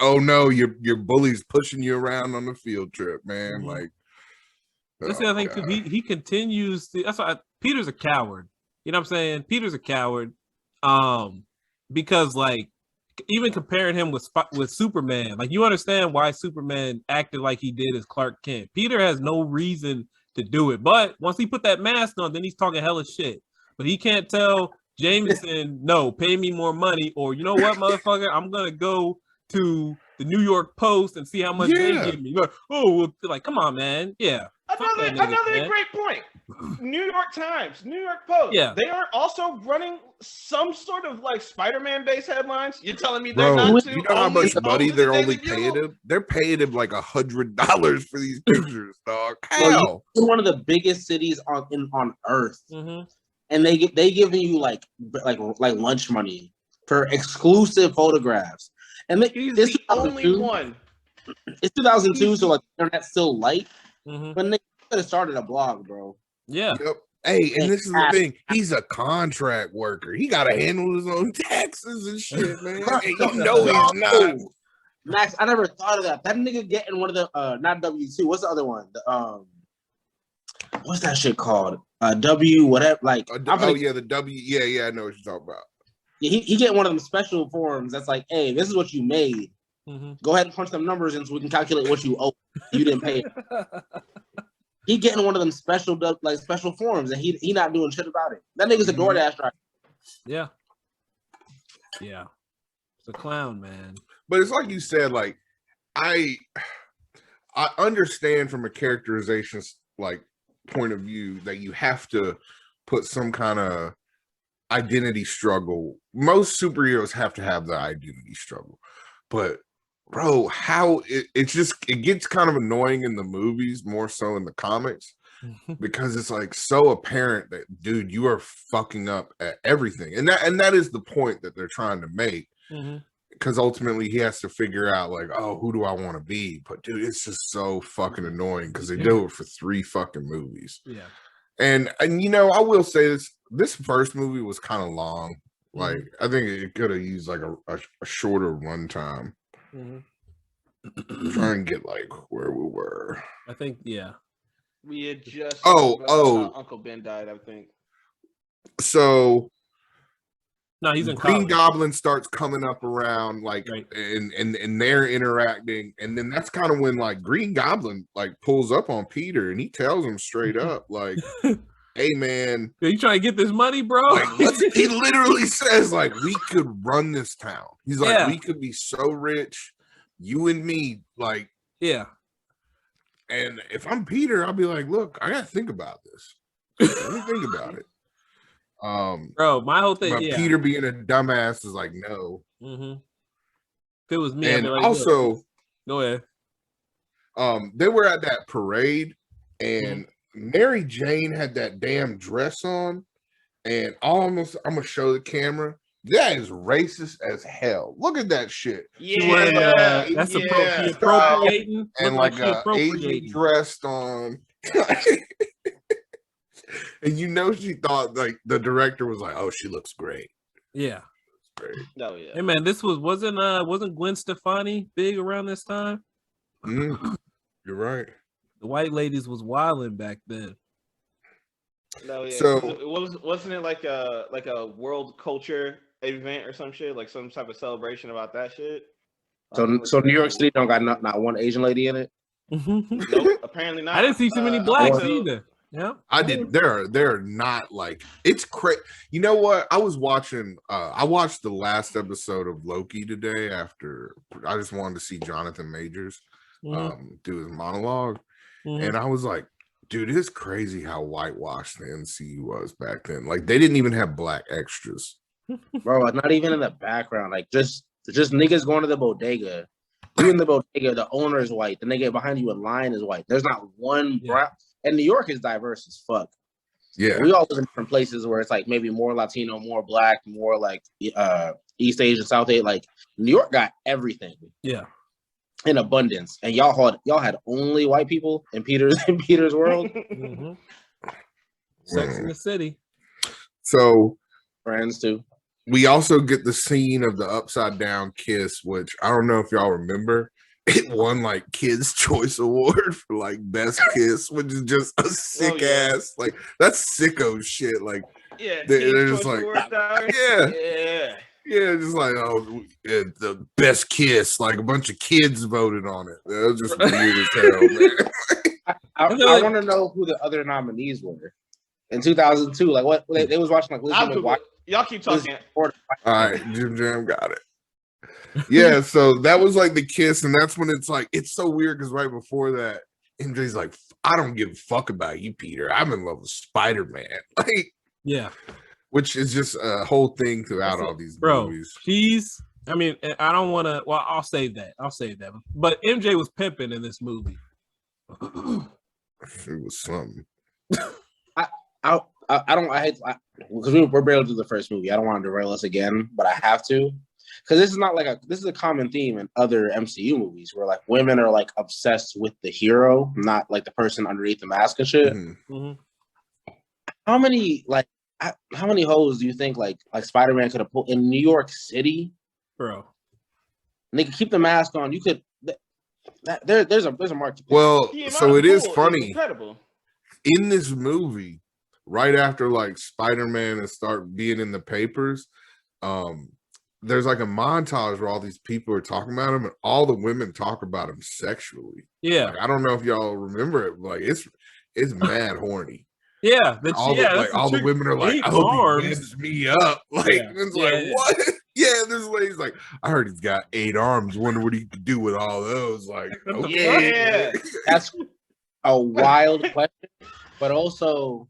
oh no, your bully's pushing you around on the field trip, man. Like that's the other thing too. He continues to. That's why Peter's a coward. You know what I'm saying? Peter's a coward. Because like even comparing him with Superman, like you understand why Superman acted like he did as Clark Kent. Peter has no reason to do it, but once he put that mask on, then he's talking hella shit. But he can't tell Jameson, no, pay me more money, or you know what, motherfucker, I'm gonna go to the New York Post and see how much they give me. Like, come on, man. Yeah. Another great point. New York Times, New York Post. Yeah. They are also running some sort of like Spider-Man based headlines. You're telling me they're not too? You know how much money they're only paying him? They're paying him like $100 for these pictures, dog. Hell. It's one of the biggest cities on Earth. And they giving you like lunch money for exclusive photographs. And he's the only one. it's 2002, so like the internet's still light. But they could have started a blog, bro. Yeah. Yep. Hey, and this is the thing. He's a contract worker. He got to handle his own taxes and shit, man. Hey, you know he's not. Max, I never thought of that. That nigga getting one of the not W2. What's the other one? The what's that shit called? W whatever. Like the W. Yeah. I know what you're talking about. Yeah, he getting one of them special forms that's like, hey, this is what you made. Go ahead and punch them numbers in so we can calculate what you owe. You didn't pay it. He getting one of them special forms, and he not doing shit about it. That nigga's a DoorDash driver. Yeah. It's a clown, man. But it's like you said, like I understand from a characterization like point of view that you have to put some kind of identity struggle. Most superheroes have to have the identity struggle, but bro, how it gets kind of annoying in the movies more so in the comics because it's like so apparent that dude, you are fucking up at everything, and that is the point that they're trying to make. Because ultimately he has to figure out like, oh, who do I want to be? But dude, it's just so fucking annoying because they do it for 3 fucking movies. Yeah. And you know, I will say this first movie was kind of long. Like I think it could have used like a shorter runtime. Try and get like where we were. I think we had just Uncle Ben died, I think. So no, he's in Green college. Goblin starts coming up around like and they're interacting, and then that's kind of when like Green Goblin like pulls up on Peter and he tells him straight up like, hey man, you trying to get this money, bro? Like, he literally says like, we could run this town. He's like, we could be so rich, you and me, like, yeah. And if I'm Peter, I'll be like, look, I gotta think about this. Let me think about it. Bro, my whole thing, Peter being a dumbass is like, no. If it was me, and I'd be like, also, go ahead. They were at that parade, and Mary Jane had that damn dress on, and I'm gonna show the camera. That is racist as hell. Look at that shit. Yeah, that's appropriating, and like a Asian dressed on. And you know, she thought like the director was like, "Oh, she looks great." Yeah, great. Oh yeah. Hey man, this wasn't Gwen Stefani big around this time? You're right. The white ladies was wilding back then. No, yeah. So wasn't it like a world culture event or some shit, like some type of celebration about that shit? So New York City don't got not one Asian lady in it. Nope, apparently not. I didn't see too many blacks either. Yeah, I did. They're not like, it's crazy. You know what? I was watching. I watched the last episode of Loki today. After I just wanted to see Jonathan Majors do his monologue, and I was like, dude, it's crazy how whitewashed the MCU was back then. Like they didn't even have black extras, bro. Not even in the background. Like just niggas going to the bodega. You in the bodega, the owner is white. The nigga behind you in line is white. There's not one brown. And New York is diverse as fuck. Yeah, we all live in different places where it's like maybe more Latino, more black, more like East Asian, South Asian. Like New York got everything. Yeah, in abundance. And y'all had only white people in Peter's world. Sex in the City. So Friends too. We also get the scene of the upside down kiss, which I don't know if y'all remember. It won like Kids' Choice Award for like best kiss, which is just a sick ass, like that's sicko shit. Like they're just like, just like, oh, the best kiss. Like a bunch of kids voted on it. That was just weird as hell, man. I want to know who the other nominees were in 2002. Like what they was watching, like y'all keep talking. All right, Jim Jam got it. Yeah, so that was like the kiss, and that's when it's like, it's so weird because right before that, MJ's like, I don't give a fuck about you, Peter. I'm in love with Spider-Man. Like, yeah, which is just a whole thing throughout all these movies. I mean, I don't want to. Well, I'll save that. But MJ was pimping in this movie. It was something. I hate because we're barely through the first movie. I don't want to derail us again, but I have to. because this is a common theme in other MCU movies where like women are like obsessed with the hero, not like the person underneath the mask and shit. Mm-hmm. How many hoes do you think like Spider-Man could have put in New York City, bro? And they could keep the mask on. You could. There's a mark. Well, so it is funny. Incredible. In this movie, right after like Spider-Man and start being in the papers, there's like a montage where all these people are talking about him, and all the women talk about him sexually. Yeah, like, I don't know if y'all remember it. Like it's mad horny. Yeah, all the women are like, "I hope he messes me up." Like it's like what? Yeah, this lady's like, "I heard he's got 8 arms. Wonder what he could do with all those." Like, okay. That's a wild question, but also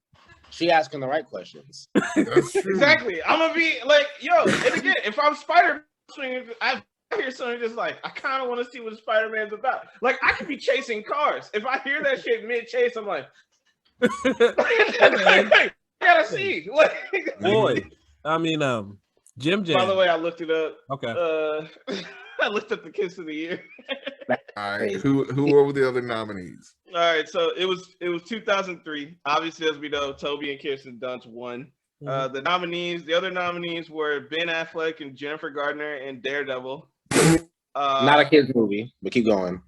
she asking the right questions. That's true. Exactly. I'm gonna be like, yo, and again, if I'm Spider-Man, I hear something just like, I kind of want to see what Spider-Man's about. Like, I could be chasing cars. If I hear that shit mid-chase, I'm like, I gotta see. Like, boy, I mean, Jim Jam. By the way, I looked it up. Okay. I looked up the Kiss of the Year. All right. Who were the other nominees? All right, so it was 2003. Obviously, as we know, To-beh and Kirsten Dunst won. Mm-hmm. The other nominees were Ben Affleck and Jennifer Gardner in Daredevil. Not a kids movie, but keep going.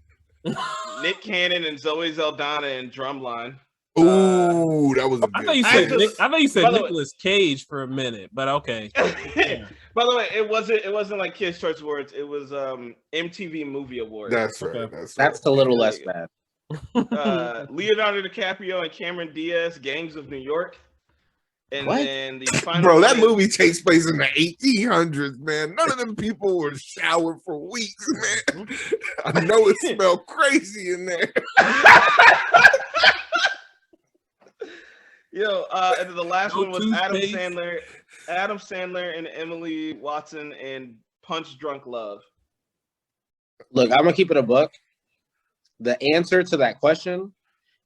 Nick Cannon and Zoe Saldana in Drumline. Ooh, that was a good. I thought you said Nicolas Cage for a minute, but okay. By the way, it wasn't like Kids Choice Awards. It was MTV Movie Awards. That's right. Okay. That's a little less bad. Leonardo DiCaprio and Cameron Diaz, Gangs of New York. And what? then the final Bro, that movie takes place in the 1800s, man. None of them people were showered for weeks, man. I know it smelled crazy in there. Yo, and then the last one was Adam Sandler and Emily Watson in Punch Drunk Love. Look, I'm gonna keep it a buck. The answer to that question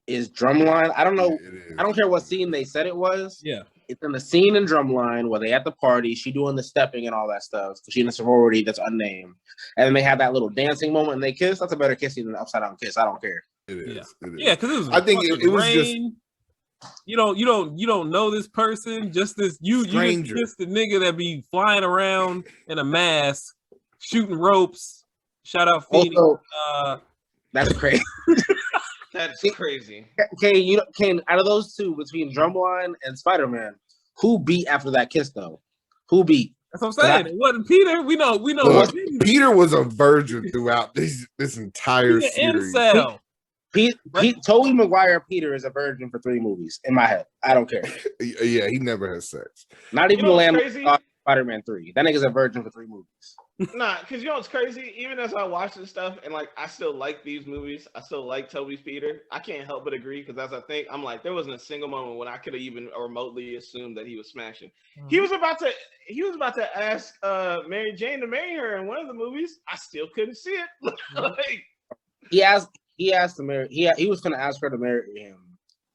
is Drumline. I don't know. I don't care what scene they said it was. Yeah. It's in the scene in Drumline where they at the party, she doing the stepping and all that stuff. She in a sorority that's unnamed. And then they have that little dancing moment and they kiss. That's a better kissing than an upside down kiss. I don't care. It is. Yeah, because it was. I think it was just. You don't know this person. Just this. You just the nigga that be flying around in a mask, shooting ropes. Shout out Feeny. That's crazy. That's crazy. Kane, out of those two, between Drumline and Spider-Man, who beat after that kiss though? Who beat? That's what I'm saying. It wasn't Peter. We know. Look, Peter was a virgin throughout this entire series. Incel. Tobey Maguire Peter is a virgin for 3 movies in my head. I don't care. Yeah, he never has sex. Not even the Lamb Spider-Man 3. That nigga's a virgin for 3 movies. Nah, because you know what's crazy? Even as I watch this stuff and like I still like these movies, I still like Tobey's Peter. I can't help but agree because as I think, I'm like, there wasn't a single moment when I could have even remotely assumed that he was smashing. Mm-hmm. He was about to ask Mary Jane to marry her in one of the movies. I still couldn't see it. Like, he asked to marry. He was going to ask her to marry him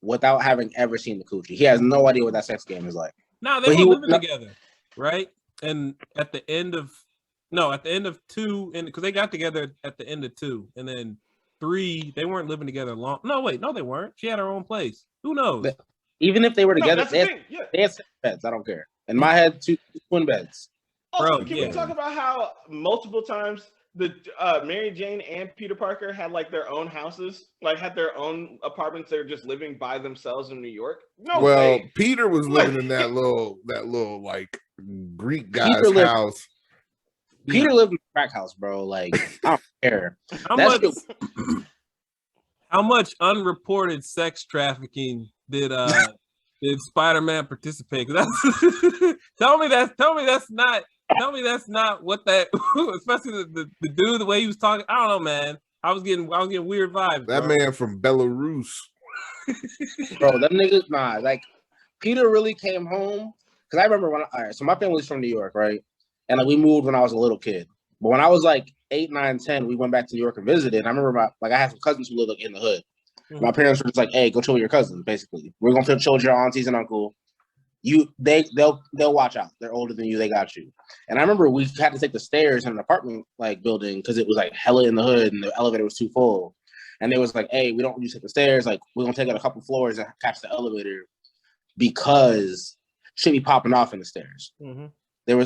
without having ever seen the coochie. He has no idea what that sex game is like. No, they were living together, right? And at the end of 2, and because they got together at the end of 2, and then 3, they weren't living together long. No, they weren't. She had her own place. Who knows? But even if they were together, they had 6 beds. I don't care. In my head, 2 twin beds. Also, can we talk about how multiple times the Mary Jane and Peter Parker had like their own houses, like had their own apartments. They were just living by themselves in New York. No way. Peter was living in that little like Greek guy's house. Peter lived in a crack house, bro. Like, I don't care. How much unreported sex trafficking did Spider-Man participate? Tell me that's not what that. Especially the dude, the way he was talking. I don't know, man. I was getting weird vibes. That man from Belarus, bro. That nigga, like Peter really came home because I remember so my family's from New York, right? And like we moved when I was a little kid. But when I was like 8, 9, 10, we went back to New York and visited. And I remember I had some cousins who lived like in the hood. Mm-hmm. My parents were just like, "Hey, go chill with your cousins." Basically, we're gonna chill with your aunties and uncle. they'll watch out. They're older than you. They got you. And I remember we had to take the stairs in an apartment like building because it was like hella in the hood and the elevator was too full. And they was like, hey, we don't want you to take the stairs. Like, we're going to take out a couple floors and catch the elevator because shit be popping off in the stairs. Mm-hmm.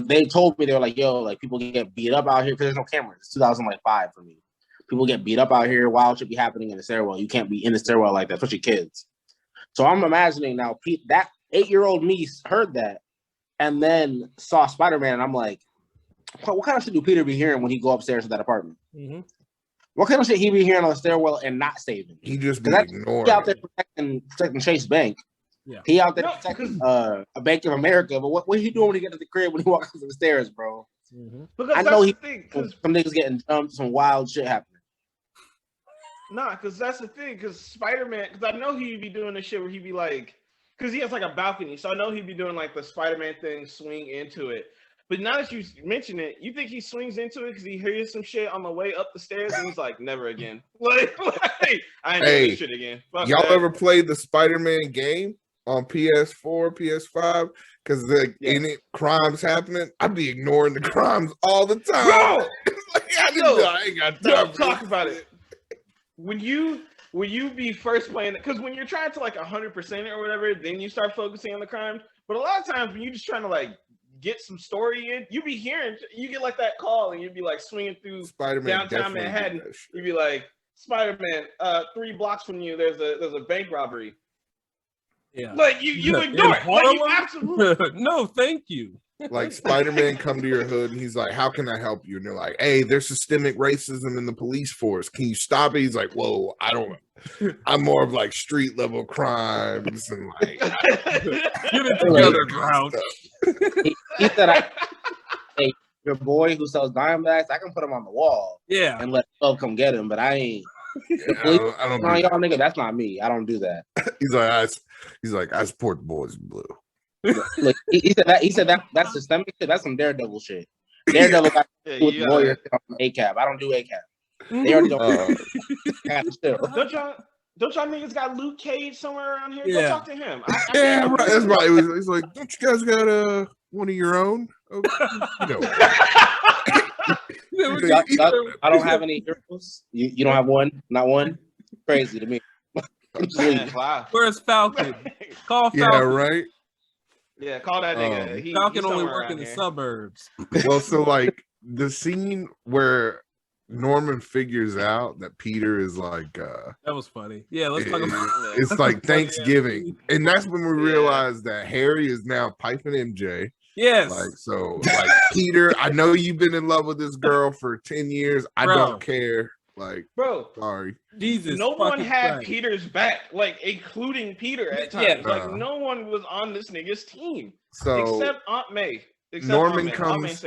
They told me, they were like, yo, like, people get beat up out here because there's no cameras. It's 2005 for me. People get beat up out here. Wild shit be happening in the stairwell. You can't be in the stairwell like that, especially kids. So I'm imagining now, that 8-year-old me heard that and then saw Spider-Man, and I'm like, what kind of shit do Peter be hearing when he go upstairs to that apartment? Mm-hmm. What kind of shit he be hearing on the stairwell and not saving? He just be ignoring. He out there protecting Chase Bank. Yeah. He out there protecting a Bank of America. But what he doing when he get to the crib when he walks up the stairs, bro? Mm-hmm. Because I know some niggas getting jumped, some wild shit happening. Nah, because that's the thing. Because Spider-Man, because I know he'd be doing the shit where he'd be like, because he has like a balcony, so I know he'd be doing like the Spider-Man thing, swing into it. But now that you mention it, you think he swings into it because he hears some shit on the way up the stairs and he's like, never again. Like I ain't doing this shit again. Fuck y'all that. ever played the Spider-Man game on PS4, PS5? Because in it, crimes happening. I'd be ignoring the crimes all the time. Bro! I ain't got time to talk about it. When you be first playing it, because when you're trying to like 100% it or whatever, then you start focusing on the crimes. But a lot of times when you're just trying to like get some story in, you get like that call and you'd be like swinging through Spider-Man downtown Manhattan. You'd be like, Spider-Man, 3 blocks from you, there's a bank robbery. Yeah, like you ignore it. Like, you absolutely no, thank you. Like Spider-Man come to your hood and he's like, how can I help you? And they're like, hey, there's systemic racism in the police force. Can you stop it? He's like, whoa, I'm more of like street level crimes and like get it together, Grouch. He said, hey, your boy who sells Diamondbacks, I can put him on the wall. Yeah. And let love come get him, but I ain't. I don't no, y'all nigga, that's not me. I don't do that. He's like, I support the boys in blue. Look, he said that's systemic shit. That's some Daredevil shit. Daredevil got with lawyers on ACAB. I don't do ACAB. They already don't. Don't y'all niggas got Luke Cage somewhere around here? Go talk to him. Yeah, right. That's right. It's like, don't you guys got one of your own? Oh, I don't have any heroes. You don't have one? Not one? Crazy to me. Wow. Where's Falcon? Call Falcon. Yeah, right. Yeah, call that nigga. Falcon only work in the suburbs. Well, so like the scene where Norman figures out that Peter is like that was funny. Yeah, let's talk about it. It's like Thanksgiving. And that's when we realize that Harry is now piping MJ. Yes. Like Peter, I know you've been in love with this girl for 10 years. I don't care. Like, bro, sorry. Jesus. No one had Peter's back, like including Peter at times. Yeah. Like no one was on this nigga's team. So except Aunt May. Norman comes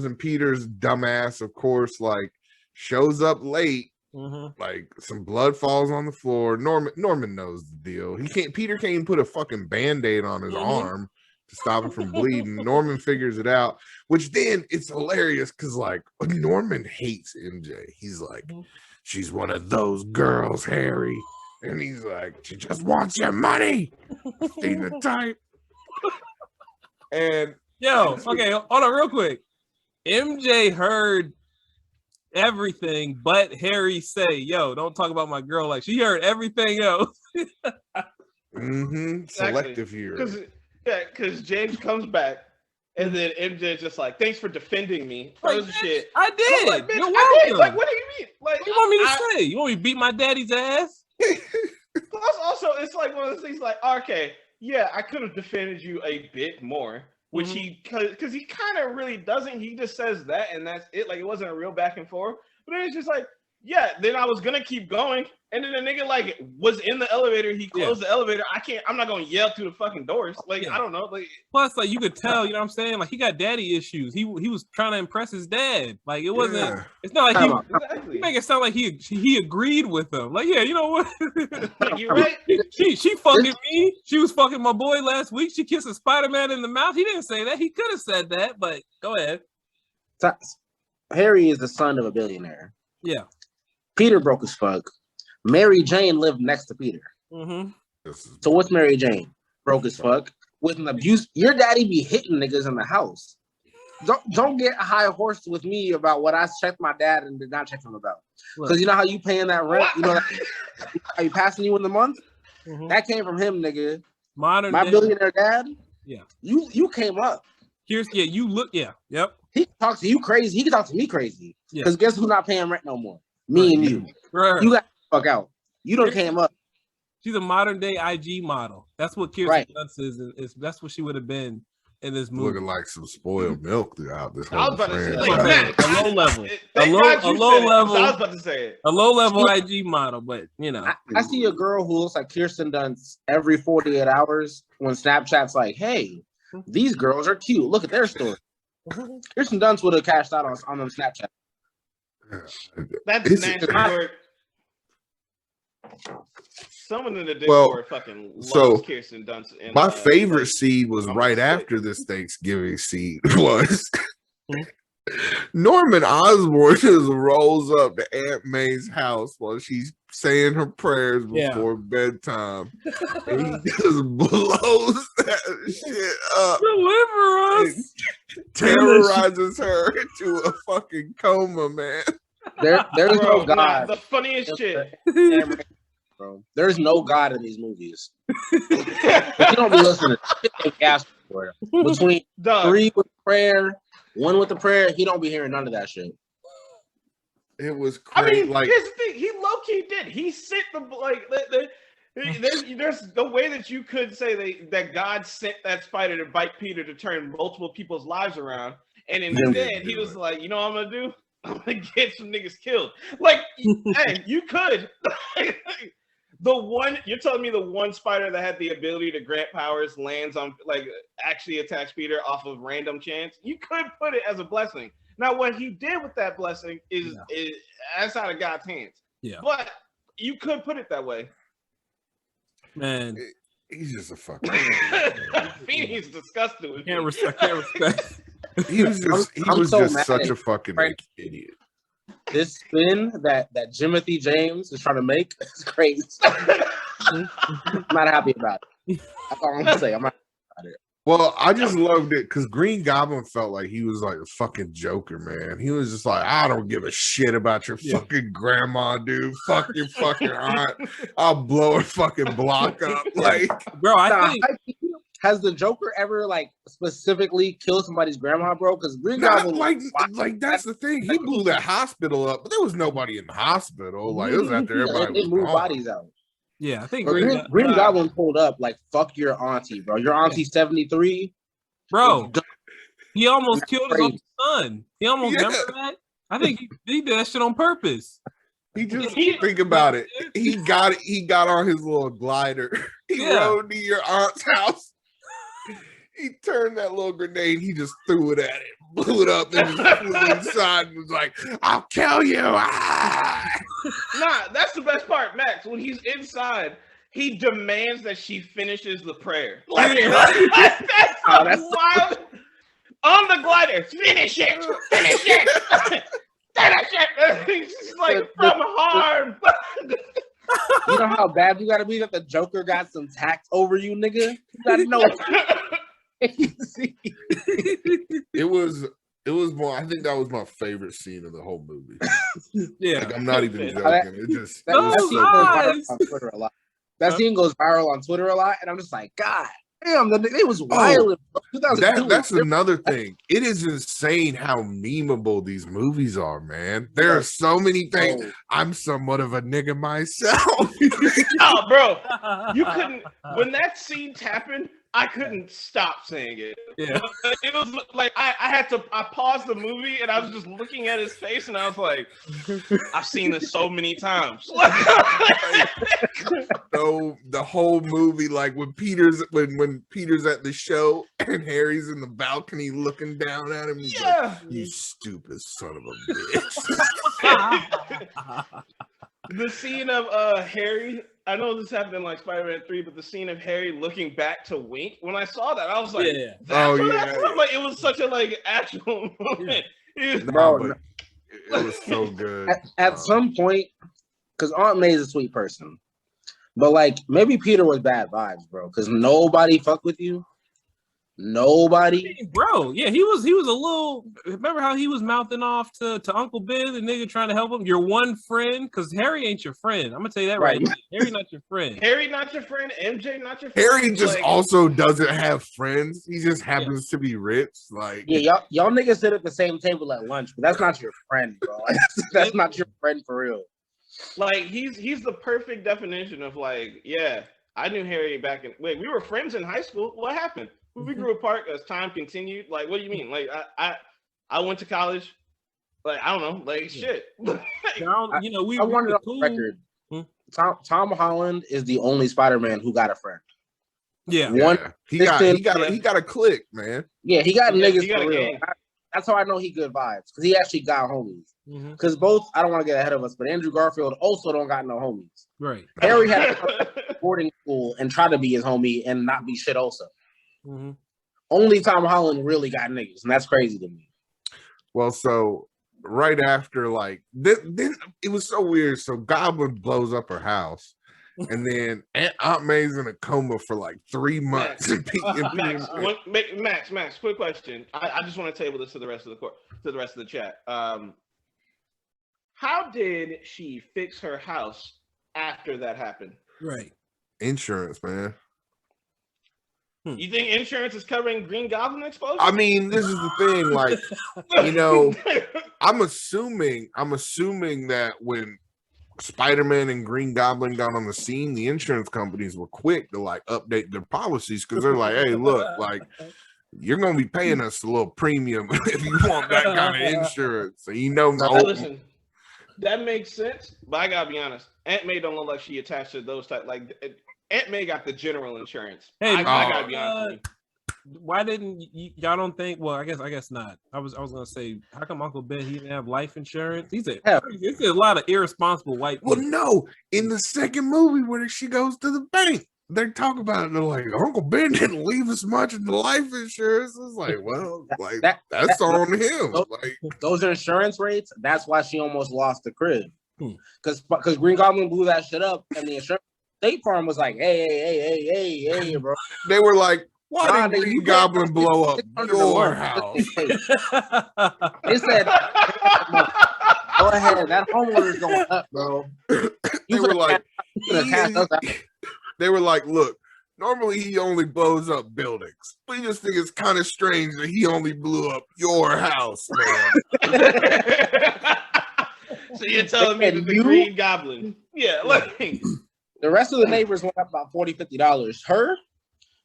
and Peter's dumbass, of course, like shows up late. Mm-hmm. Like some blood falls on the floor. Norman knows the deal. Peter can't even put a fucking Band-Aid on his arm to stop him from bleeding. Norman figures it out, which then it's hilarious because like Norman hates MJ. He's like, she's one of those girls, Harry. And he's like, she just wants your money. See the type. And okay, hold on real quick. MJ heard everything but Harry say, yo, don't talk about my girl. Like she heard everything else. Selective here. Because James comes back and then MJ's just like, thanks for defending me. Like, shit. I did. Like, bitch, I did. Like, what do you mean? Like, what do you want me to say? You want me to beat my daddy's ass? Plus, also, it's like one of those things like, okay, yeah, I could have defended you a bit more, which because he kind of really doesn't. He just says that and that's it. Like, it wasn't a real back and forth. But then it's just like, yeah, then I was going to keep going. And then the nigga, like, was in the elevator. He closed the elevator. I'm not going to yell through the fucking doors. Like, I don't know. Like, plus, like, you could tell, you know what I'm saying? Like, he got daddy issues. He was trying to impress his dad. Like, it wasn't, it's not like he make it sound like he agreed with him. Like, yeah, you know what? Like, you're right. She fucking me. She was fucking my boy last week. She kissed a Spider-Man in the mouth. He didn't say that. He could have said that, but go ahead. Harry is the son of a billionaire. Yeah. Peter broke as fuck. Mary Jane lived next to Peter. Mm-hmm. So what's Mary Jane? broke as fuck with an abuse. Your daddy be hitting niggas in the house. Don't get a high horse with me about what I checked my dad and did not check him about. Because you know how you paying that rent? You know how you passing you in the month? Mm-hmm. That came from him, nigga. My billionaire dad. Yeah. You came up. Yep. He can talk to you crazy. He can talk to me crazy. Because guess who's not paying rent no more? Me and you. Right. You got to fuck out. You don't came up. She's a modern day IG model. That's what Kirsten Dunst is. That's what she would have been in this movie. Looking like some spoiled milk throughout this whole I was about to say, a low level. I was about to say it. A low level IG model, but you know. I see a girl who looks like Kirsten Dunst every 48 hours when Snapchat's like, hey, these girls are cute. Look at their story. Kirsten Dunst would have cashed out on them Snapchat. That's nasty work. Someone in the Discord fucking loves Kirsten Dunst. My favorite scene was right after this Thanksgiving scene was Norman Osborn just rolls up to Aunt May's house while she's saying her prayers before bedtime. And he just blows that shit up. Deliver us. Terrorizes her into a fucking coma, man. There's no God. The funniest shit. Bro, there's no God in these movies. But you don't be listening. Between 3 with prayer, 1 with the prayer, he don't be hearing none of that shit. It was crazy. I mean, here's the thing. He low key did. He sent there's the way that you could say that God sent that spider to bite Peter to turn multiple people's lives around, and instead he was like, you know what I'm gonna do? I'm gonna get some niggas killed. Like, hey, you could. You're telling me the one spider that had the ability to grant powers lands on, like, actually attacks Peter off of random chance? You could put it as a blessing. Now, what he did with that blessing is that's out of God's hands. Yeah. But you could put it that way. Man. He's just a fucking Feeny's disgusted with I can't respect. He was just such a fucking idiot. This spin that Jimothy James is trying to make is crazy. I'm not happy about it. That's all I'm gonna say. I'm not happy about it. Well, I just loved it because Green Goblin felt like he was like a fucking Joker, man. He was just like, I don't give a shit about your fucking grandma, dude. Fuck your fucking aunt. I'll blow her fucking block up. Like, bro, I think. Has the Joker ever like specifically killed somebody's grandma, bro? Because Green Goblin, like that's the thing. He blew that hospital up, but there was nobody in the hospital. Like it was after everybody. They moved bodies out. Yeah, I think Green Goblin pulled up like, fuck your auntie, bro. Your auntie's 73. Bro, he almost killed his own son. He almost remember that. I think he did that shit on purpose. He just think about it. He got on his little glider. He rode to your aunt's house. He turned that little grenade. He just threw it at it, blew it up, and just flew inside and was like, "I'll kill you!" Nah, that's the best part, Max. When he's inside, he demands that she finishes the prayer. Like, that's wild. On the glider, finish it. He's like, from harm. You know how bad you gotta be that the Joker got some tax over you, nigga? You gotta know. It was more. I think that was my favorite scene of the whole movie. Yeah, like, I'm not even joking. It just that scene goes viral on Twitter a lot, and I'm just like, God damn, it was wild. That's another thing. It is insane how memeable these movies are, man. There are so many things. I'm somewhat of a nigga myself. Oh, bro, you couldn't. When that scene happened, I couldn't stop saying it. Yeah, it was like I paused the movie and I was just looking at his face and I was like, I've seen this so many times. So the whole movie, like when Peter's at the show and Harry's in the balcony looking down at him, he's like, "You stupid son of a bitch." The scene of Harry, I know this happened in like Spider-Man 3, but the scene of Harry looking back to wink, when I saw that, I was like, like, it was such a like actual moment. It was so good. At some point, because Aunt May is a sweet person, But like maybe Peter was bad vibes, bro, because nobody fucked with you. Nobody, hey, bro. Yeah, he was a little. Remember how he was mouthing off to Uncle Ben, the nigga trying to help him? Your one friend, because Harry ain't your friend. I'm gonna tell you that right. Harry not your friend. Harry not your friend. MJ not your friend. Harry just also doesn't have friends. He just happens to be rich. Like y'all niggas sit at the same table at lunch, but that's not your friend, bro. That's not your friend for real. Like he's the perfect definition of like, yeah, I knew Harry back in. Wait, we were friends in high school. What happened? We grew apart as time continued. Like, what do you mean? Like, I went to college. Like, I don't know. Like, shit. You know, we wanted on the record. Tom Holland is the only Spider-Man who got a friend. Yeah, he got a click, man. Yeah, he got niggas for real. That's how I know he good vibes, because he actually got homies. Because both, I don't want to get ahead of us, but Andrew Garfield also don't got no homies. Right. Harry had a boarding school and try to be his homie and not be shit also. Only Tom Holland really got niggas, and that's crazy to me. Well, so right after, like, then it was so weird. So Goblin blows up her house, and then Aunt May's in a coma for like 3 months. Max, quick question. I just want to table this to the rest of the chat. How did she fix her house after that happened? Right. Insurance, man. You think insurance is covering Green Goblin exposure? I mean, this is the thing. Like, you know, I'm assuming that when Spider-Man and Green Goblin got on the scene, the insurance companies were quick to like update their policies, because they're like, hey, look, like, you're gonna be paying us a little premium if you want that kind of insurance. So listen, that makes sense, but I gotta be honest, Aunt May don't look like she attached to those type. Like, Aunt May got the general insurance. Hey, I gotta be honest with you. Why didn't y'all don't think? Well, I guess not. I was gonna say, how come Uncle Ben, he didn't have life insurance? It's a lot of irresponsible white people. Well, no, in the second movie where she goes to the bank, they talk about it. They're like, Uncle Ben didn't leave us much in the life insurance. It's like, well, like that's on him. Those insurance rates. That's why she almost lost the crib. Because Green Goblin blew that shit up, and the insurance State Farm was like, hey, bro. They were like, why did Green Goblin blow up your house? They said, go ahead, that homeowner's going up, bro. They were like, look, normally he only blows up buildings. We just think it's kind of strange that he only blew up your house, man. So you're telling me that the Green Goblin, like the rest of the neighbors went up about $40, $50. Her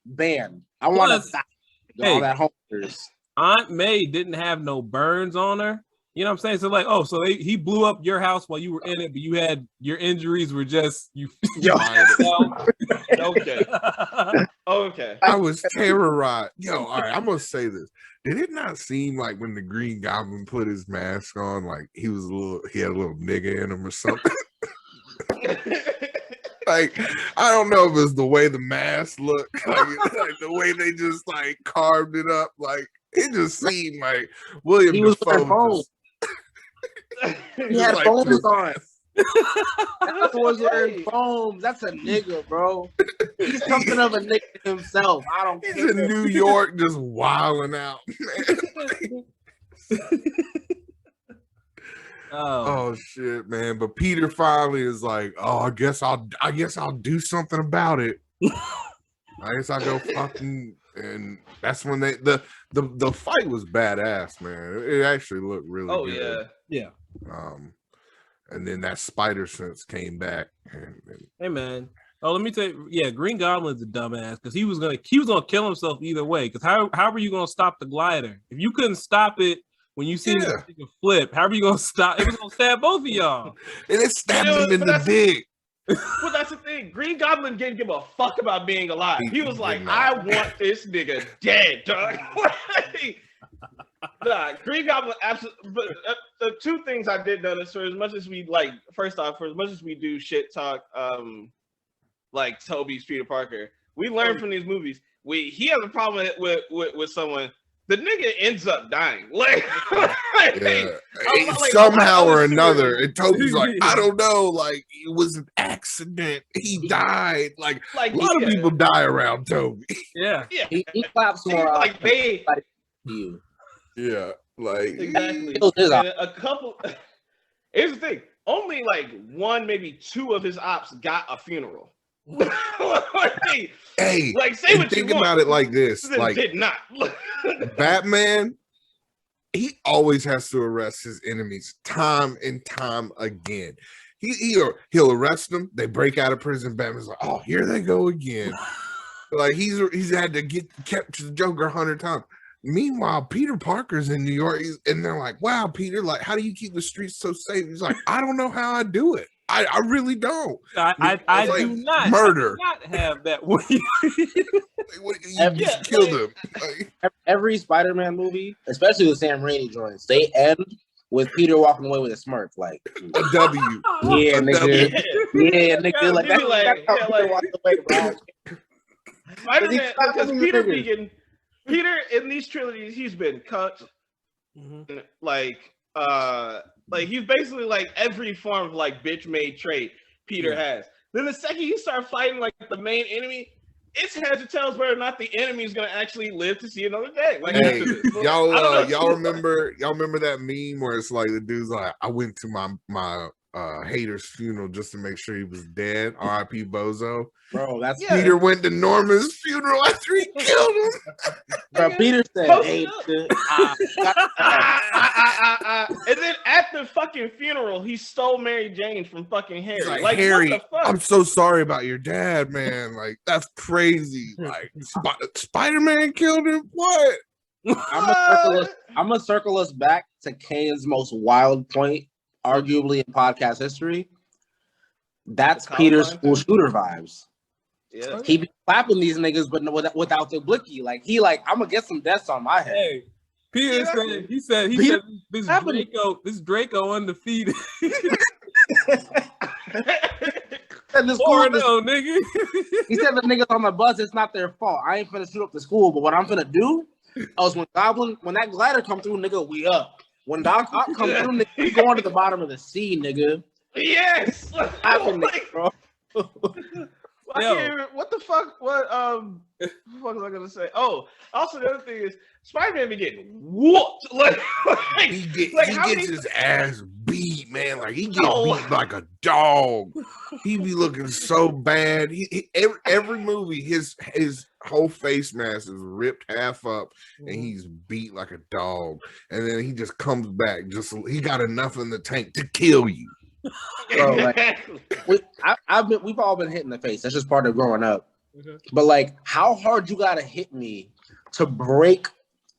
banned. I want to stop all that homeowners. Aunt May didn't have no burns on her. You know what I'm saying? So like, so he blew up your house while you were in it, but you had your injuries were just you. Okay. I was terrorized. All right, I'm gonna say this. Did it not seem like when the Green Goblin put his mask on, like he had a little nigga in him or something? Like, I don't know if it's the way the mask looked, like the way they just like carved it up. Like it just seemed like William Dafoe. He had foams on. That was wearing foams. That's a nigga, bro. He's something of a nigga himself. I don't care. He's in New York just wilding out, man. Oh shit, man! But Peter finally is like, "Oh, I guess I'll do something about it. I guess I'll go fucking." And that's when the fight was badass, man. It actually looked really good. Yeah. And then that spider sense came back. Hey, man. Oh, let me tell you. Yeah, Green Goblin's a dumbass because he was gonna kill himself either way. Because how are you gonna stop the glider if you couldn't stop it? When you see the flip, how are you gonna stop? It was gonna stab both of y'all. And it stabbed him in the dick. Well, that's the thing. Green Goblin didn't give a fuck about being alive. He was like, I want this nigga dead, dog. Green Goblin absolutely. But the two things I did notice, for as much as we like, first off, for as much as we do shit talk, like Tobey's Peter Parker, we learn from these movies. He has a problem with someone. the nigga ends up dying. Like, somehow or another. And Toby's like, I don't know. Like, it was an accident. He died. Like a lot of people die around Toby. Yeah. He claps more. Like they. You. Yeah. Like exactly. And a couple. Here's the thing. Only like one, maybe two of his ops got a funeral. Hey, like say what think you about want. it like this. Like did not. Batman, he always has to arrest his enemies time and time again. He'll arrest them. They break out of prison. Batman's like, oh, here they go again. Like he's had to kept the Joker 100 times. Meanwhile, Peter Parker's in New York, and they're like, wow, Peter, like, how do you keep the streets so safe? He's like, I don't know how I do it. I really don't. I like, do not murder. I do not have that. You just killed him. Every Spider-Man movie, especially the Sam Raimi joints, they end with Peter walking away with a smirk, like a W. Yeah, nigga. Yeah, nigga. Like that's how Peter walked away, bro. Spider-Man, because Peter in these trilogies, he's been cut. Mm-hmm. Like he's basically like every form of like bitch made trait Peter has. Then the second you start fighting like the main enemy, it's heads or tails whether or not the enemy is gonna actually live to see another day. Like y'all remember that meme where it's like the dude's like, I went to my hater's funeral just to make sure he was dead. R.I.P. Bozo. Bro, that's Peter went to Norman's funeral after he killed him. Bro, Peter said, hey, and then at the fucking funeral, he stole Mary Jane from fucking Harry. Like Harry, what the fuck? I'm so sorry about your dad, man. Like, that's crazy. Like, Spider-Man killed him? What? I'm gonna circle us back to Kane's most wild point, arguably in podcast history. That's Peter's school shooter vibes. Yeah, he be clapping these niggas, but without the blicky. Like I'm gonna get some deaths on my head. Hey, Peter said he said this Draco undefeated. This nigga. He said the niggas on the bus, it's not their fault. I ain't finna shoot up the school, but what I'm finna do is when that glider come through, nigga, we up. When Doc Ock come through, nigga, we going to the bottom of the sea, nigga. Yes. Bro. What the fuck? What the fuck was I gonna say? Oh, also the other thing is Spider-Man be getting whooped. He gets his ass beat, man. Like he gets beat like a dog. He be looking so bad. Every movie, his whole face mask is ripped half up, and he's beat like a dog. And then he just comes back. He got enough in the tank to kill you. Bro, like, we've all been hit in the face. That's just part of growing up. Mm-hmm. But like, how hard you gotta hit me to break?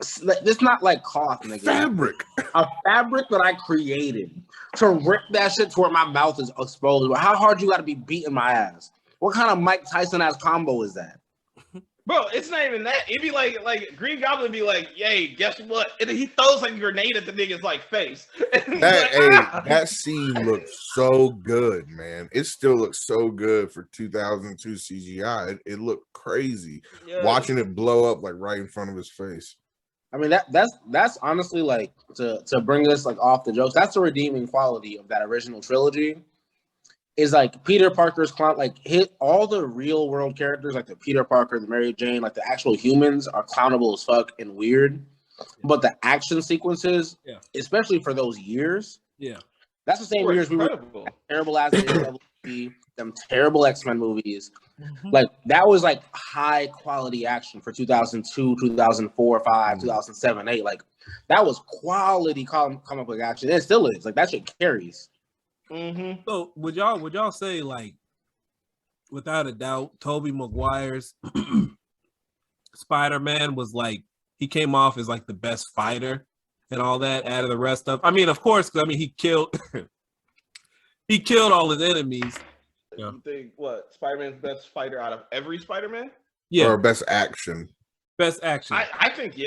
It's not like cloth, nigga. A fabric that I created to rip that shit to where my mouth is exposed. How hard you gotta be beating my ass? What kind of Mike Tyson ass combo is that? Bro, it's not even that. It'd be like Green Goblin be like, yay, guess what? And then he throws like a grenade at the nigga's like face. That scene looks so good, man. It still looks so good for 2002 CGI. It looked crazy. Yeah. Watching it blow up like right in front of his face. I mean, that's honestly like to bring us like off the jokes. That's the redeeming quality of that original trilogy. Is like Peter Parker's clown, like hit all the real world characters, like the Peter Parker, the Mary Jane, like the actual humans are clownable as fuck and weird. But the action sequences, especially for those years, that's the same years we were terrible ass them terrible X-Men movies. Mm-hmm. Like that was like high quality action for 2002, 2004, 5, 2007, 8. Like that was quality comic book action. It still is. Like that shit carries. Mm-hmm. So would y'all say like without a doubt Tobey Maguire's Spider-Man was like he came off as like the best fighter and all that out of the rest of I mean of course because I mean he killed all his enemies. Yeah. You think what Spider-Man's best fighter out of every Spider-Man? Yeah, or best action. I think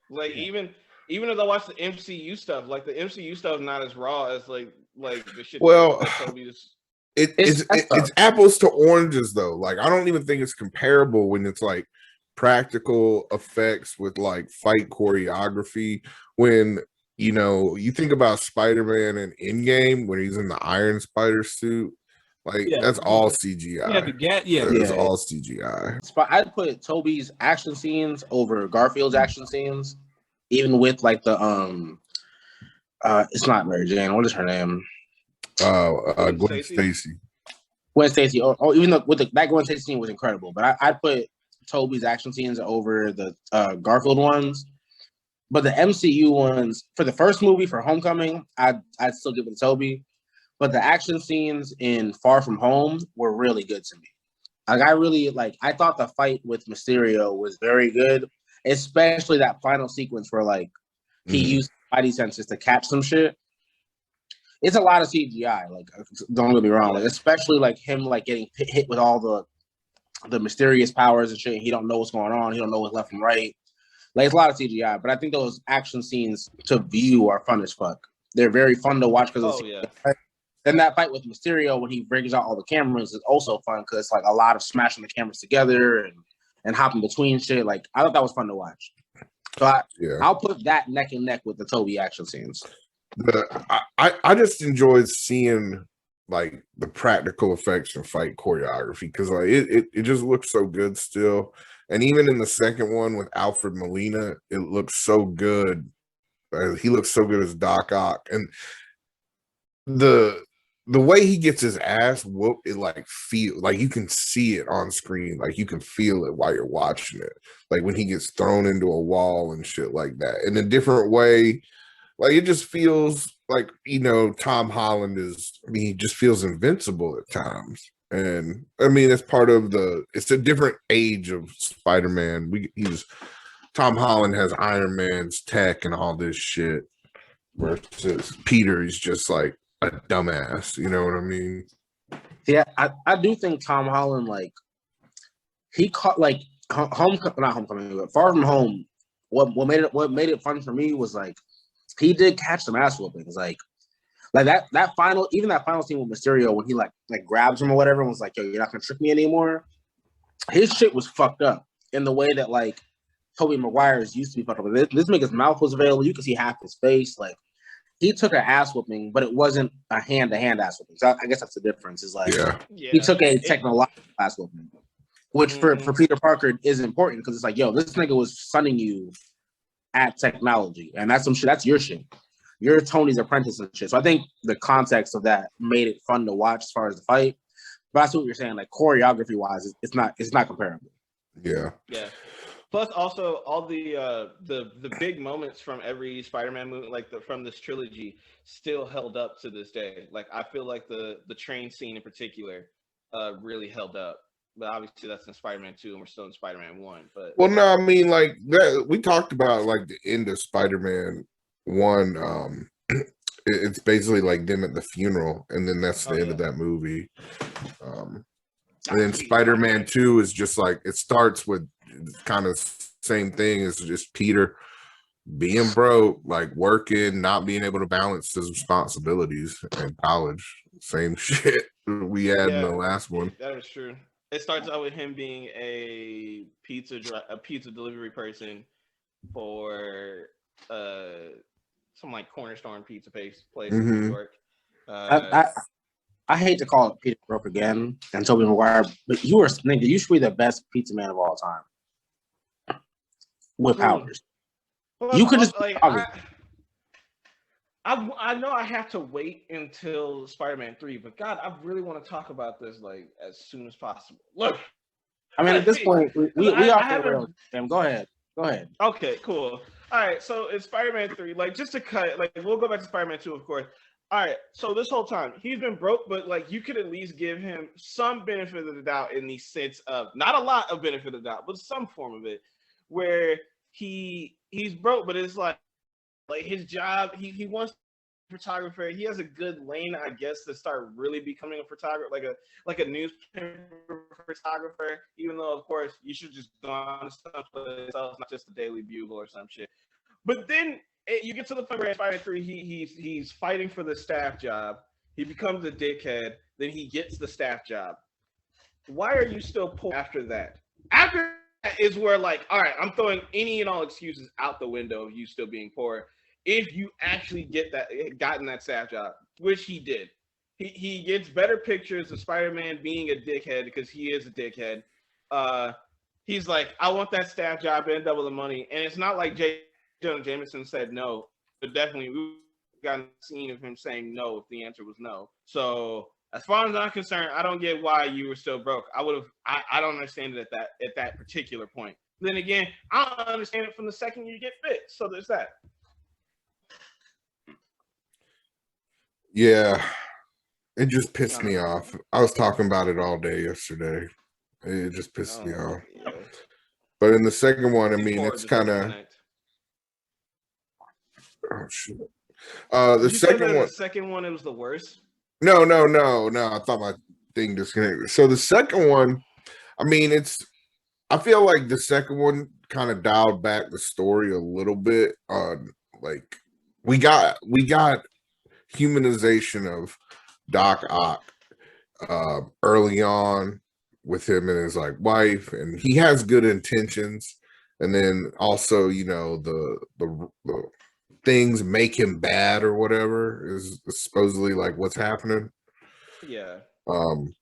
like even as I watch the MCU stuff, like the MCU stuff is not as raw as like the shit. Well, it's apples to oranges though. Like I don't even think it's comparable when it's like practical effects with like fight choreography. When you think about Spider-Man in Endgame when he's in the Iron Spider suit, like that's all CGI. It's all CGI. I'd put Tobey's action scenes over Garfield's action scenes, even with like the it's not Mary Jane. What is her name? Gwen Stacy. Gwen Stacy. Oh, even though that Gwen Stacy scene was incredible, but I'd put Tobey's action scenes over the Garfield ones. But the MCU ones for the first movie for Homecoming, I'd still give it to Tobey. But the action scenes in Far From Home were really good to me. Like I thought the fight with Mysterio was very good, especially that final sequence where like he used Spidey senses to catch some shit. It's a lot of CGI. Like, don't get me wrong. Like, especially like him like getting hit with all the mysterious powers and shit. He don't know what's going on. He don't know what's left and right. Like, it's a lot of CGI. But I think those action scenes to view are fun as fuck. They're very fun to watch because then that fight with Mysterio when he brings out all the cameras is also fun because it's like a lot of smashing the cameras together and hopping between shit. Like, I thought that was fun to watch. So I'll put that neck and neck with the Tobey action scenes. I just enjoyed seeing like the practical effects and fight choreography because like it just looks so good still. And even in the second one with Alfred Molina, it looks so good. He looks so good as Doc Ock. And the way he gets his ass whooped, it like feel like you can see it on screen, like you can feel it while you're watching it. Like when he gets thrown into a wall and shit like that. In a different way, like it just feels like, Tom Holland he just feels invincible at times. And I mean, it's part of it's a different age of Spider-Man. Tom Holland has Iron Man's tech and all this shit versus Peter is just like a dumbass. You know what I mean? Yeah, I do think Tom Holland, like, he caught like not Homecoming, but Far From Home. What made it fun for me was like he did catch some ass whoopings, like that final scene with Mysterio when he like grabs him or whatever and was like, "Yo, you're not gonna trick me anymore." His shit was fucked up in the way that like Tobey Maguire's used to be fucked up. This nigga's mouth was available. You could see half his face. Like he took an ass whooping, but it wasn't a hand-to-hand ass whooping. So I guess that's the difference. Is like he took a technological ass whooping, which for Peter Parker is important because it's like, yo, this nigga was sunning you at technology, and that's some shit. That's your shit. You're Tony's apprentice and shit. So I think the context of that made it fun to watch as far as the fight. But that's what you're saying. Like choreography wise, it's not comparable. Yeah. Yeah. Plus, also all the big moments from every Spider-Man movie, like from this trilogy, still held up to this day. Like I feel like the train scene in particular, really held up. But obviously, that's in Spider-Man 2, and we're still in Spider-Man 1. But no, I mean, like that, we talked about like the end of Spider-Man 1. It's basically like them at the funeral, and then that's the end of that movie. And then Spider-Man 2 is just like it starts with kind of same thing. It's just Peter being broke, like working, not being able to balance his responsibilities in college. Same shit we had in the last one. That is true. It starts out with him being a pizza delivery person for some like Cornerstone pizza place in New York. I hate to call it Peter broke again and Tobey Maguire, but you should be the best pizza man of all time with powers. Well, you could just like I know I have to wait until Spider-Man 3, but God, I really want to talk about this like as soon as possible. Look, I mean, at this point, we are. Go ahead. Okay, cool. All right, so it's Spider-Man 3. Like, just to cut, like, we'll go back to Spider-Man 2, of course. All right, so this whole time he's been broke, but like you could at least give him some benefit of the doubt in the sense of not a lot of benefit of the doubt, but some form of it, where he's broke, but it's like his job, he wants to be a photographer. He has a good lane, I guess, to start really becoming a photographer, like a newspaper photographer. Even though, of course, you should just go on someplace else, not just the Daily Bugle or some shit. But then you get to the point where in Spider-Man 3, he's fighting for the staff job. He becomes a dickhead. Then he gets the staff job. Why are you still poor after that? After is where, like, all right, I'm throwing any and all excuses out the window of you still being poor. If you actually gotten that staff job, which he did, he gets better pictures of Spider-Man being a dickhead because he is a dickhead. He's like, I want that staff job and double the money, and it's not like J. Jonah Jameson said no, but definitely we got a scene of him saying no if the answer was no. So as far as I'm concerned, I don't get why you were still broke. I don't understand it at that particular point. Then again, I don't understand it from the second you get fit. So there's that. Yeah, it just pissed me off. I was talking about it all day yesterday. It just pissed me off. Yeah. But in the second one, I mean, it's kind of. Oh shit! The second one, it was the worst. No. I thought my thing disconnected. So the second one, I mean, I feel like the second one kind of dialed back the story a little bit. Like we got humanization of Doc Ock early on with him and his like wife, and he has good intentions, and then also the things make him bad or whatever is supposedly like what's happening. Yeah. And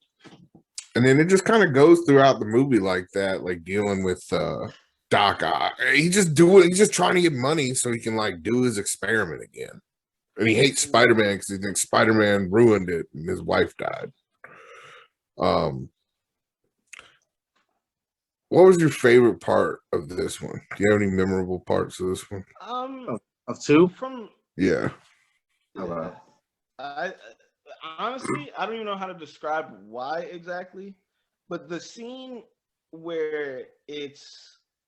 then it just kind of goes throughout the movie like that, like dealing with Doc Ock. He's just trying to get money so he can like do his experiment again. And he hates Spider-Man because he thinks Spider-Man ruined it and his wife died. What was your favorite part of this one? Do you have any memorable parts of this one? Of two? Yeah. I honestly, I don't even know how to describe why exactly, but the scene where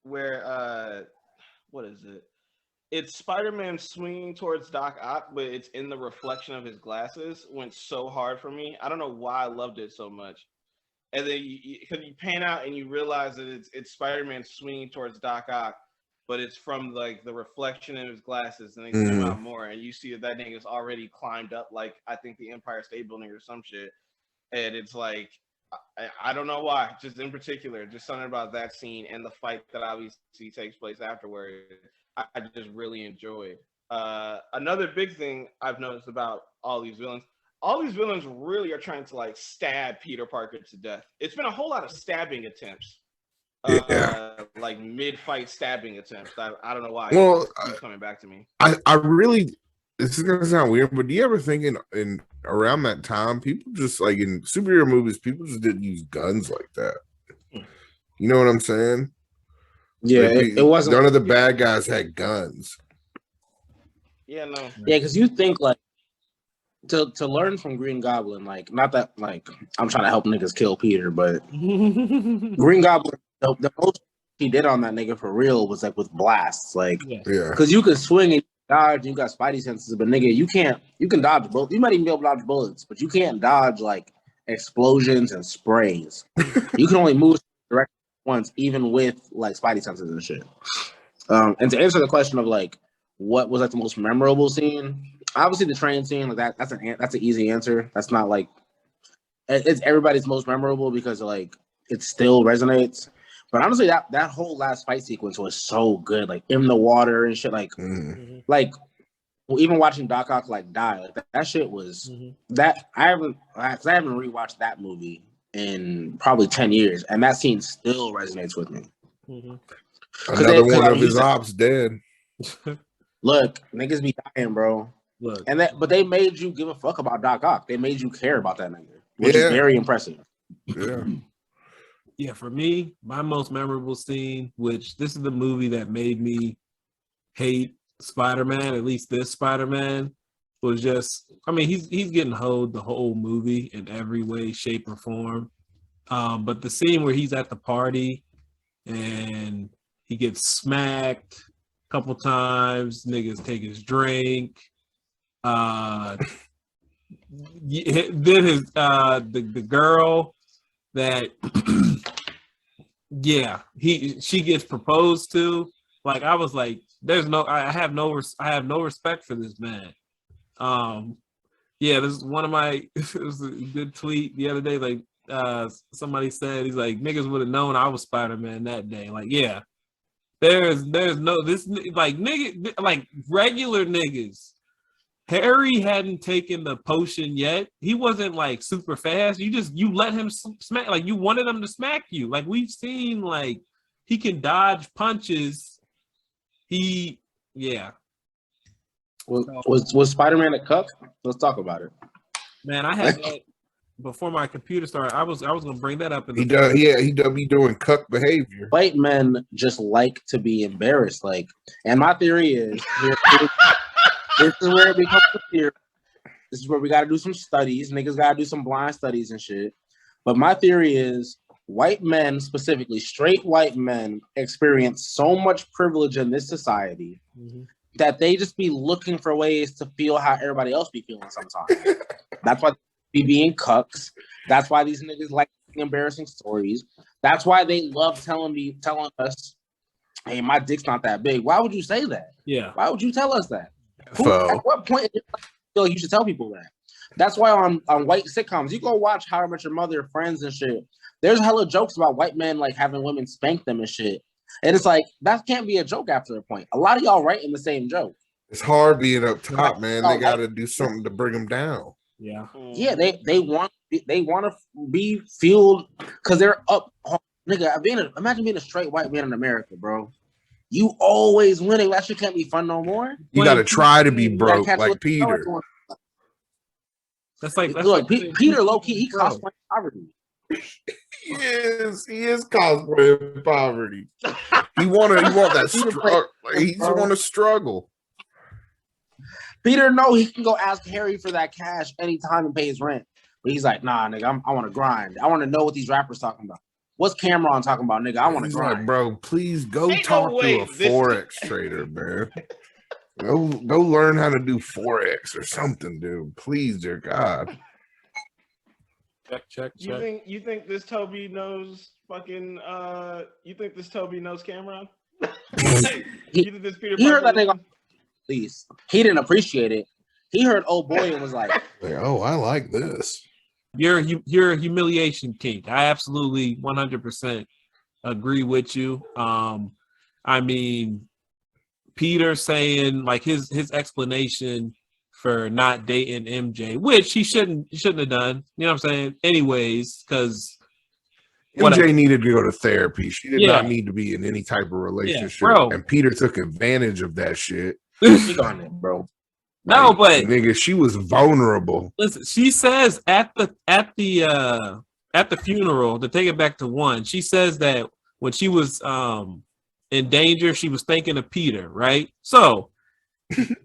what is it? It's Spider-Man swinging towards Doc Ock, but it's in the reflection of his glasses. Went so hard for me. I don't know why I loved it so much. And then because you pan out and you realize that it's Spider-Man swinging towards Doc Ock, but it's from like the reflection in his glasses, and they zoom out more, and you see that nigga's already climbed up like I think the Empire State Building or some shit. And it's like I don't know why, just in particular, just something about that scene and the fight that obviously takes place afterward. I just really enjoyed. Another big thing I've noticed about all these villains really are trying to like stab Peter Parker to death. It's been a whole lot of stabbing attempts. Like mid-fight stabbing attempts. I don't know why. Well, it keeps coming back to me. I really, this is gonna sound weird, but do you ever think in around that time, people just like in superhero movies, people just didn't use guns like that? You know what I'm saying? Yeah, like it wasn't. None of the bad guys had guns. Yeah, no. Yeah, because you think like to learn from Green Goblin, like not that like I'm trying to help niggas kill Peter, but Green Goblin, the most he did on that nigga for real was like with blasts, like because you can swing and dodge, you got Spidey senses, but nigga, you can dodge bullets. You might even be able to dodge bullets, but you can't dodge like explosions and sprays. You can only move directly once, even with like Spidey senses and shit. And to answer the question of like what was like the most memorable scene, obviously the train scene, like that's an easy answer. That's not like it's everybody's most memorable because like it still resonates. But honestly, that whole last fight sequence was so good, like in the water and shit, like like well, even watching Doc Ock like die, like that shit was that I haven't rewatched that movie in probably 10 years, and that scene still resonates with me. Another one of his ops dead. Look, niggas be dying, bro. Look, but they made you give a fuck about Doc Ock. They made you care about that nigga, which is very impressive. Yeah. Yeah, for me, my most memorable scene, which this is the movie that made me hate Spider-Man, at least this Spider-Man, was just, I mean, he's getting hoed the whole movie in every way, shape, or form. But the scene where he's at the party and he gets smacked a couple times, niggas take his drink. Then his the girl that she gets proposed to. Like I was like, I have no respect for this man. This is one of my it was a good tweet the other day. Like somebody said, he's like, niggas would have known I was Spider-Man that day. Like, yeah. There's no this like nigga like regular niggas. Harry hadn't taken the potion yet. He wasn't like super fast. You let him smack, like you wanted him to smack you. Like we've seen, like he can dodge punches. Yeah. Was Spider-Man a cuck? Let's talk about it. Man, I had that before my computer started. I was gonna bring that up. He does be doing cuck behavior. White men just like to be embarrassed. Like, and my theory is this is where it becomes a theory. This is where we got to do some studies. Niggas got to do some blind studies and shit. But my theory is white men, specifically straight white men, experience so much privilege in this society that they just be looking for ways to feel how everybody else be feeling sometimes. That's why they be being cucks. That's why these niggas like embarrassing stories. That's why they love telling us, hey, my dick's not that big. Why would you say that? Yeah. Why would you tell us that? At what point in your life do you feel like you should tell people that? That's why on white sitcoms, you go watch How I Met Your Mother, Friends and shit. There's hella jokes about white men like having women spank them and shit. And it's like, that can't be a joke after a point. A lot of y'all writing the same joke. It's hard being up top, man. They got to do something to bring them down. Yeah. Yeah, they want to be fueled because they're up. Nigga, imagine being a straight white man in America, bro. You always winning. That shit can't be fun no more. You got to try to be broke like Peter. Look, Peter low key, he cosplaying poverty. He is cosplaying poverty. He want that struggle. He want to struggle. Peter know he can go ask Harry for that cash anytime and pay his rent, but he's like, nah, nigga, I want to grind. I want to know what these rappers talking about. What's Cameron talking about, nigga? I want to grind. Like, bro, please go talk to a Forex trader, man. Go learn how to do Forex or something, dude. Please, dear God. Check. You think this To-beh knows fucking? You think this To-beh knows Cameron? You think this Peter? He heard that nigga. Please, he didn't appreciate it. He heard old boy and was like, "Oh, I like this." You're a humiliation king. I absolutely 100% agree with you. I mean, Peter saying like his explanation for not dating MJ, which he shouldn't have done. You know what I'm saying? Anyways, because MJ needed to go to therapy. She did not need to be in any type of relationship. Bro. And Peter took advantage of that shit. on it, bro. No, but nigga, she was vulnerable. Listen, she says at the funeral, to take it back to one, she says that when she was in danger, she was thinking of Peter, right? So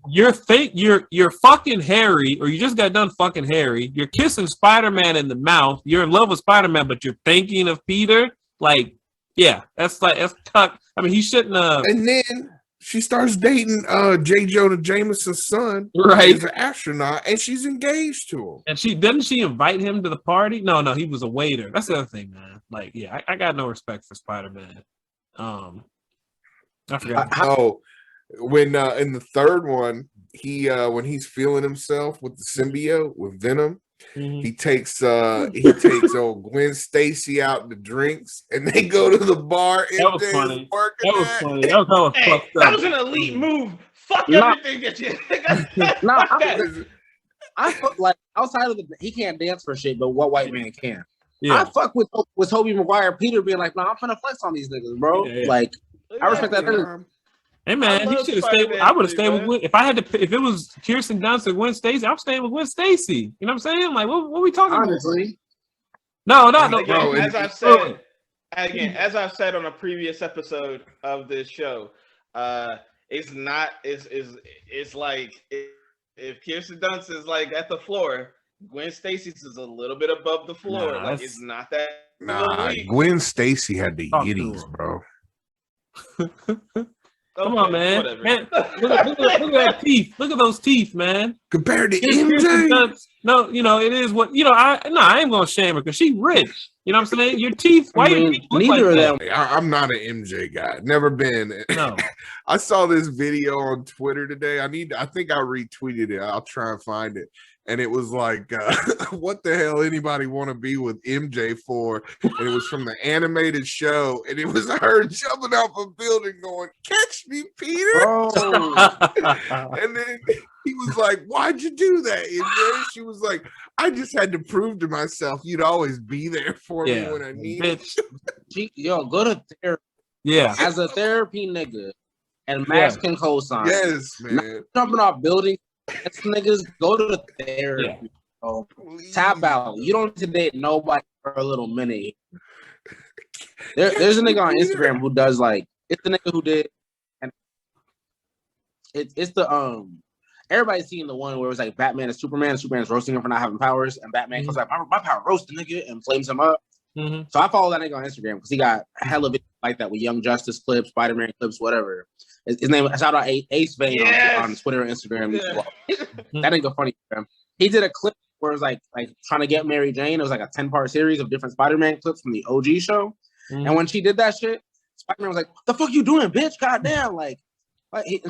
you're fucking Harry, or you just got done fucking Harry. You're kissing Spider-Man in the mouth. You're in love with Spider-Man, but you're thinking of Peter. Like, yeah, that's tough. I mean, he shouldn't have. And then she starts dating J. Jonah Jameson's son, right? He's an astronaut, and she's engaged to him. And didn't she invite him to the party? No, he was a waiter. That's the other thing, man. Like, yeah, I got no respect for Spider-Man. I forgot. When in the third one, he when he's feeling himself with the symbiote with Venom, he takes old Gwen Stacy out to drinks, and they go to the bar. That was funny. That was an elite move. Fuck everything that you. I fuck like outside of he can't dance for shit, but what white man can? Yeah. I fuck with Tobey Maguire, Peter being like, "Nah, I'm finna flex on these niggas, bro." Yeah. Like, I respect that. Hey man, he should have stayed. I would have stayed with Gwen. If it was Kirsten Dunst or Gwen Stacy, I'm staying with Gwen Stacy. You know what I'm saying? Like, what are we talking Honestly. about? No. Again, as I've said on a previous episode of this show, it's like if Kirsten Dunst is like at the floor, Gwen Stacy's is a little bit above the floor. Like it's not that. Gwen Stacy had the yitties, bro. Come on, man. Man, look at that teeth. Look at those teeth, man. Compared to MJ, No, it is what I ain't gonna shame her because she's rich. You know what I'm saying? Your teeth, why your teeth look neither like of that? them. I'm not an MJ guy. Never been. No. I saw this video on Twitter today. I think I retweeted it. I'll try and find it. And it was like, what the hell anybody want to be with MJ for? And it was from the animated show. And it was her jumping off a building going, catch me, Peter. And then he was like, why'd you do that, MJ? She was like, I just had to prove to myself you'd always be there for me when I need it. Go to therapy. Yeah. As a therapy nigga. And Max can co-sign. Yes, man. Not jumping off buildings. That's niggas go to the therapy. Yeah. Tap out. You don't need to date nobody for a little minute. There's a nigga on Instagram who does it's the nigga who did, and it's the everybody's seen the one where it was like Batman and Superman's roasting him for not having powers, and Batman comes like, my power roast the nigga and flames him up. So I follow that nigga on Instagram because he got a hell of it like that with Young Justice clips, Spider-Man clips, whatever. His name, shout out Ace Vane on Twitter and Instagram. Yeah. That nigga funny. Man. He did a clip where it was like trying to get Mary Jane. It was like a 10-part series of different Spider-Man clips from the OG show. And when she did that shit, Spider-Man was like, "The fuck you doing, bitch? Goddamn!" And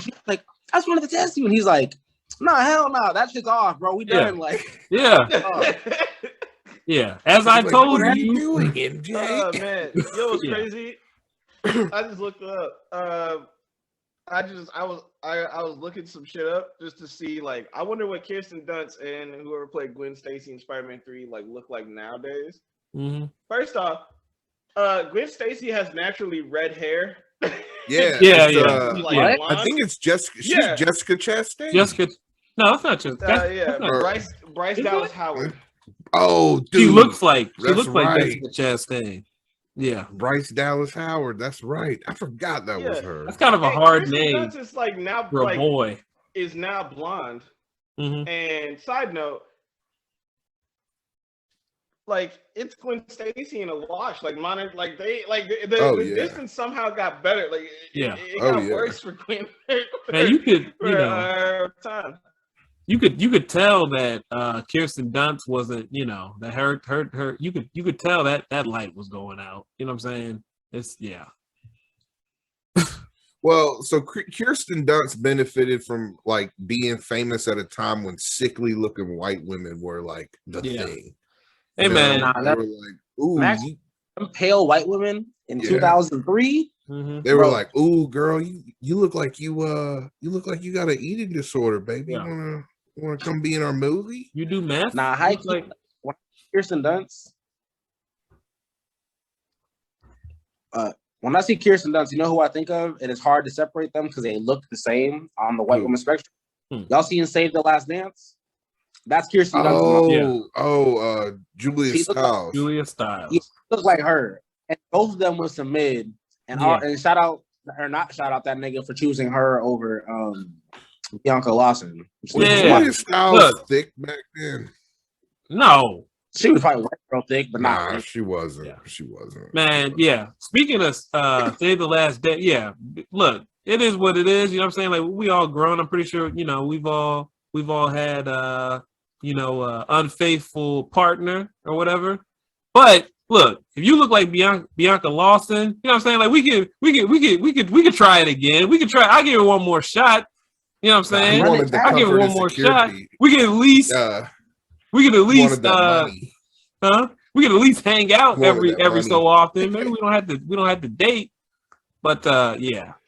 she's like, "I just wanted to test you." And he's like, "Nah, hell no, that shit's off, bro. We done." Yeah. As I told what are you, doing, MJ? Oh man, it's crazy. I just looked up. I was looking some shit up just to see I wonder what Kirsten Dunst and whoever played Gwen Stacy in Spider-Man 3 look like nowadays. First off, Gwen Stacy has naturally red hair. Yeah. I think it's Jessica. She's Jessica Chastain. No, that's not Jessica. Bryce Dallas Howard. Oh, dude. She looks like right. Jessica Chastain. Yeah, Bryce Dallas Howard. That's right. I forgot that was her. That's kind of a hard name. Just now for a boy is now blonde. And side note, it's Gwen Stacy in a wash. The distance somehow got better. It got worse for Gwen. Man, you could time. You could tell that Kirsten Dunst wasn't, that her you could tell that light was going out. You know what I'm saying? It's Well, so Kirsten Dunst benefited from being famous at a time when sickly looking white women were the thing. Hey man, they were like, ooh, Max, pale white women in 2003. They were like, ooh, girl, you look like you got an eating disorder, baby. Yeah. You want to come be in our movie? You do math? Nah, Kirsten Dunst. When I see Kirsten Dunst, you know who I think of? And it's hard to separate them because they look the same on the white woman spectrum. Y'all seen Save the Last Dance? That's Kirsten Dunst. Julia Stiles. Julia Stiles. He looks like her. And both of them were some mid. And shout out, or not shout out that nigga for choosing her over Bianca Lawson. Julia Stiles thick back then? No. She was probably white girl thick, but nah, she wasn't. Yeah. She wasn't. Man, yeah. Speaking of Save the Last Day, look, it is what it is. You know what I'm saying? We all grown. I'm pretty sure, we've all had unfaithful partner or whatever. But look, if you look like Bianca Lawson, you know what I'm saying? We could try it again. We could try. I'll give it one more shot. You know what I'm saying? I'll give it one more shot. We can at least we can at least hang out every so often. Maybe we don't have to date. But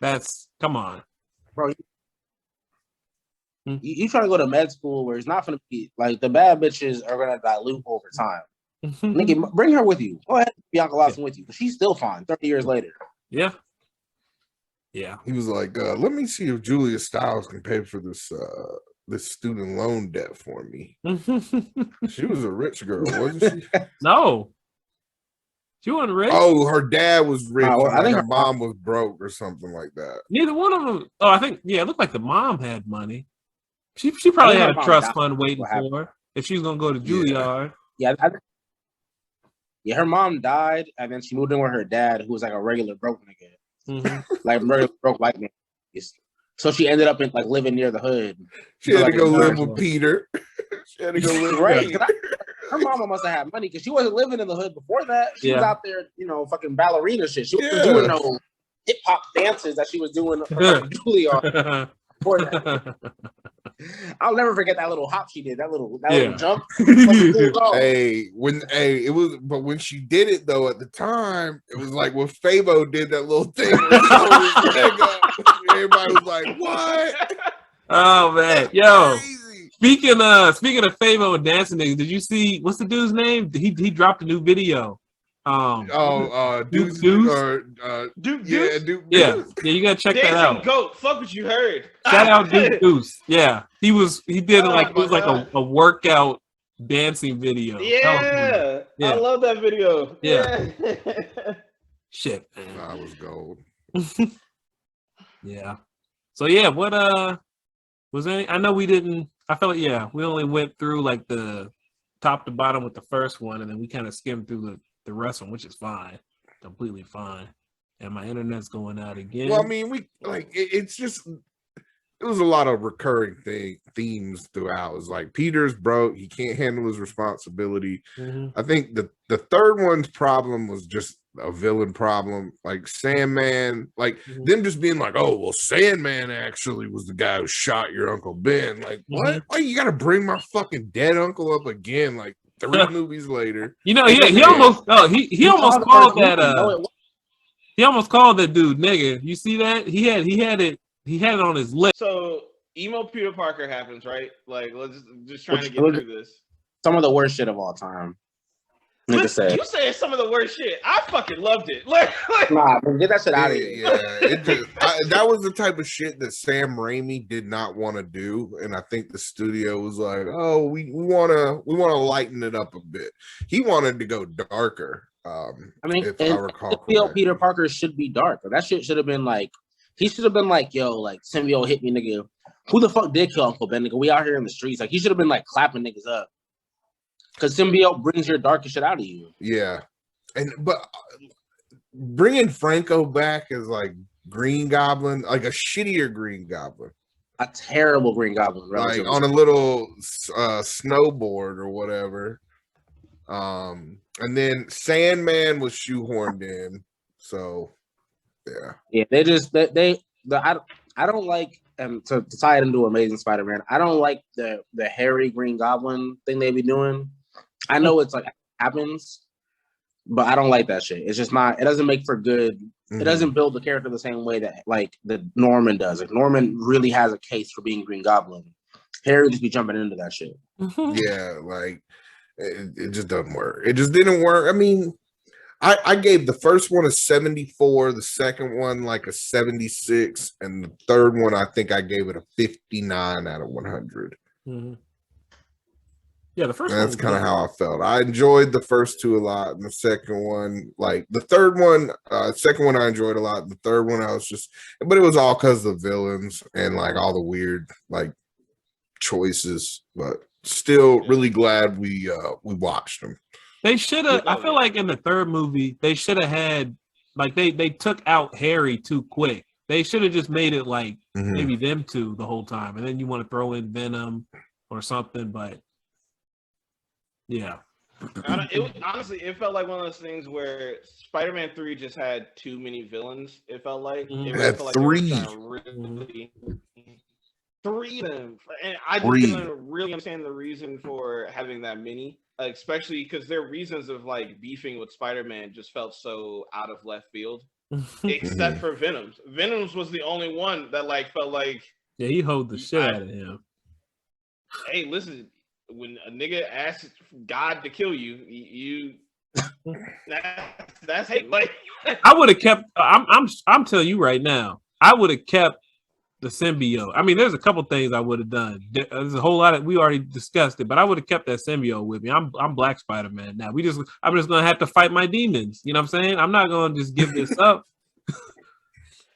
that's come on. Bro. You trying to go to med school where it's not gonna be the bad bitches are gonna dilute over time. Nigga, bring her with you. Go ahead, Bianca Lawson with you. She's still fine 30 years later. Yeah. He was like, let me see if Julia Stiles can pay for this student loan debt for me. She was a rich girl, wasn't she? No. She wasn't rich. Oh, her dad was rich. I think her mom was broke or something like that. Neither one of them. Oh, I think, it looked like the mom had money. She probably had a trust fund waiting for her if she was going to go to Juilliard. Yeah, her mom died, and then she moved in with her dad, who was a regular broke nigga. Regular broke white man. So she ended up in like living near the hood. She had to go live with Peter. She had to go live right. with Peter. Her mama must have had money because she wasn't living in the hood before that. She was out there, fucking ballerina shit. She wasn't doing no hip hop dances that she was doing Julie on before that. I'll never forget that little hop she did. That little jump. When she did it though, at the time, it was like when Fabo did that little thing. Everybody was like, "What?" Oh man, yo. Speaking of Fabo and dancing niggas, did you see what's the dude's name? He dropped a new video. Duke Deuce. Yeah, you gotta check that out. Goat, fuck what you heard. Shout out Duke Deuce. Yeah, he did a workout dancing video. Yeah, I love that video. Yeah. Shit, man. That was gold. Yeah. So yeah, what was any? I know we didn't. I felt we only went through like the top to bottom with the first one, and then we kind of skimmed through the rest one, which is fine, completely fine. And my internet's going out again. Well, I mean, it's just it was a lot of recurring themes throughout. It's like Peter's broke, he can't handle his responsibility. I think the third one's problem was just a villain problem, like Sandman, like them just being like, oh well, Sandman actually was the guy who shot your Uncle Ben. Like, what? Why you gotta bring my fucking dead uncle up again? Like 3 movies later. He almost called that he almost called that dude nigga. You see that? He had it on his lip. So emo Peter Parker happens, right? Like, let's just trying to get through this. Some of the worst shit of all time. You said some of the worst shit. I fucking loved it. Nah, get that shit out of here. Yeah, that was the type of shit that Sam Raimi did not want to do, and I think the studio was like, "Oh, we want to lighten it up a bit." He wanted to go darker. I recall, Peter Parker should be dark. That shit should have been like, he should have been like, "Yo, like symbiote hit me, nigga. Who the fuck did kill Uncle Ben, nigga? We out here in the streets." Like he should have been like clapping niggas up. Because symbiote brings your darkest shit out of you. Yeah. But bringing Franco back as like Green Goblin, like a shittier Green Goblin. A terrible Green Goblin. Like on a little snowboard or whatever. And then Sandman was shoehorned in. So, yeah. Yeah, I don't like, to tie it into Amazing Spider-Man, I don't like the hairy Green Goblin thing they be doing. I know it's like happens, but I don't like that shit. It's just not. It doesn't make for good. It doesn't build the character the same way that like the Norman does. Like Norman really has a case for being Green Goblin. Harry just be jumping into that shit. Yeah, like it just doesn't work. It just didn't work. I mean, I gave the first one a 74, the second one like a 76, and the third one I think I gave it a 59 out of 100. Yeah, the first one. That's kind of how I felt. I enjoyed the first two a lot, and the second one, like the third one, second one I enjoyed a lot. And the third one I was just, but it was all because of the villains and like all the weird like choices. But still, really glad we watched them. They should have. I feel like in the third movie, they should have had like they took out Harry too quick. They should have just made it like maybe them two the whole time, and then you want to throw in Venom or something, but. Yeah. Honestly, it felt like one of those things where Spider-Man 3 just had too many villains. It felt like it had felt three. Like three of them, and I just didn't really understand the reason for having that many, especially because their reasons of like beefing with Spider-Man just felt so out of left field. Except for Venom's. Venom's was the only one that like felt like he hold the shit out of him. Hey, listen. When a nigga asks God to kill you, that's hate. Like I would have kept. I'm telling you right now, I would have kept the symbiote. I mean, there's a couple things I would have done. There's a whole lot of we already discussed it, but I would have kept that symbiote with me. I'm Black Spider-Man now. I'm just gonna have to fight my demons. You know what I'm saying? I'm not gonna just give this up.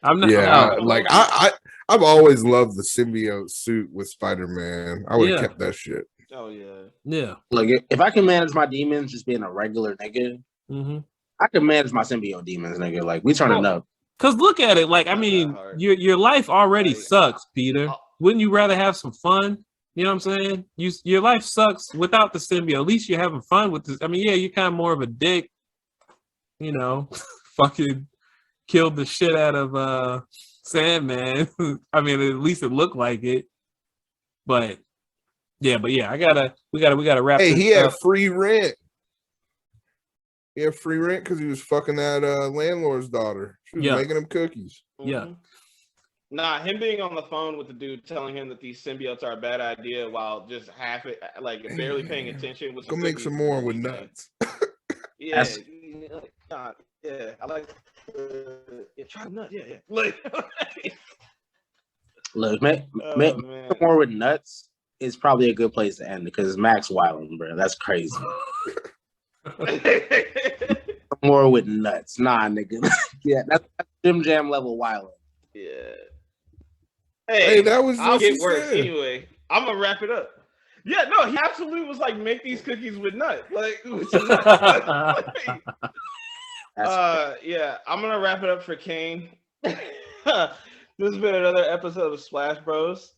I'm not. Yeah, like I've always loved the symbiote suit with Spider-Man. I would have kept that shit. Oh yeah, yeah. Like if I can manage my demons just being a regular nigga, I can manage my symbiote demons, nigga. Like we turning up. Because look at it, like I mean, your life already sucks, Peter. Wouldn't you rather have some fun? You know what I'm saying? Your life sucks without the symbiote. At least you're having fun with this. I mean, yeah, you're kind of more of a dick. You know, fucking killed the shit out of Sandman. I mean, at least it looked like it. But yeah, we gotta wrap. Hey, this he had up. free rent. He had free rent because he was fucking that landlord's daughter. She was making him cookies. Yeah. Nah, him being on the phone with the dude telling him that these symbiotes are a bad idea while just half it, like barely paying attention. Go make some more with nuts. Yeah, God, yeah, I like. Try nuts. Yeah. Like, look, make more with nuts is probably a good place to end because Max wilding, bro. That's crazy. More with nuts, nah, nigga. Yeah, that's Jim Jam level wilding. Yeah. Hey, that was. I'll get worse anyway. I'm gonna wrap it up. Yeah, no, he absolutely was like, make these cookies with nuts, like with some nuts. Yeah, I'm gonna wrap it up for Kane. This has been another episode of Splash Bros.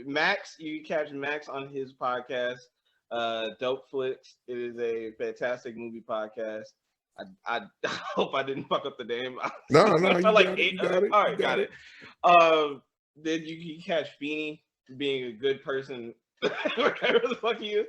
Max, you can catch Max on his podcast, Dopeflix. It is a fantastic movie podcast. I hope I didn't fuck up the name. No, I you like got eight. it, you got it, All right, you got it. Then you can catch Feeny being a good person, whatever the fuck he is.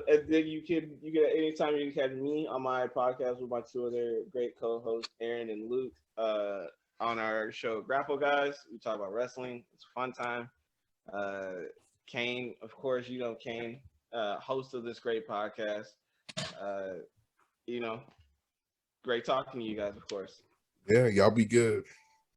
And then you can anytime you can catch me on my podcast with my two other great co-hosts, Aaron and Luke, on our show Grapple Guys. We talk about wrestling. It's a fun time. Kane, of course, you know Kane, host of this great podcast. Great talking to you guys, of course. Yeah, y'all be good.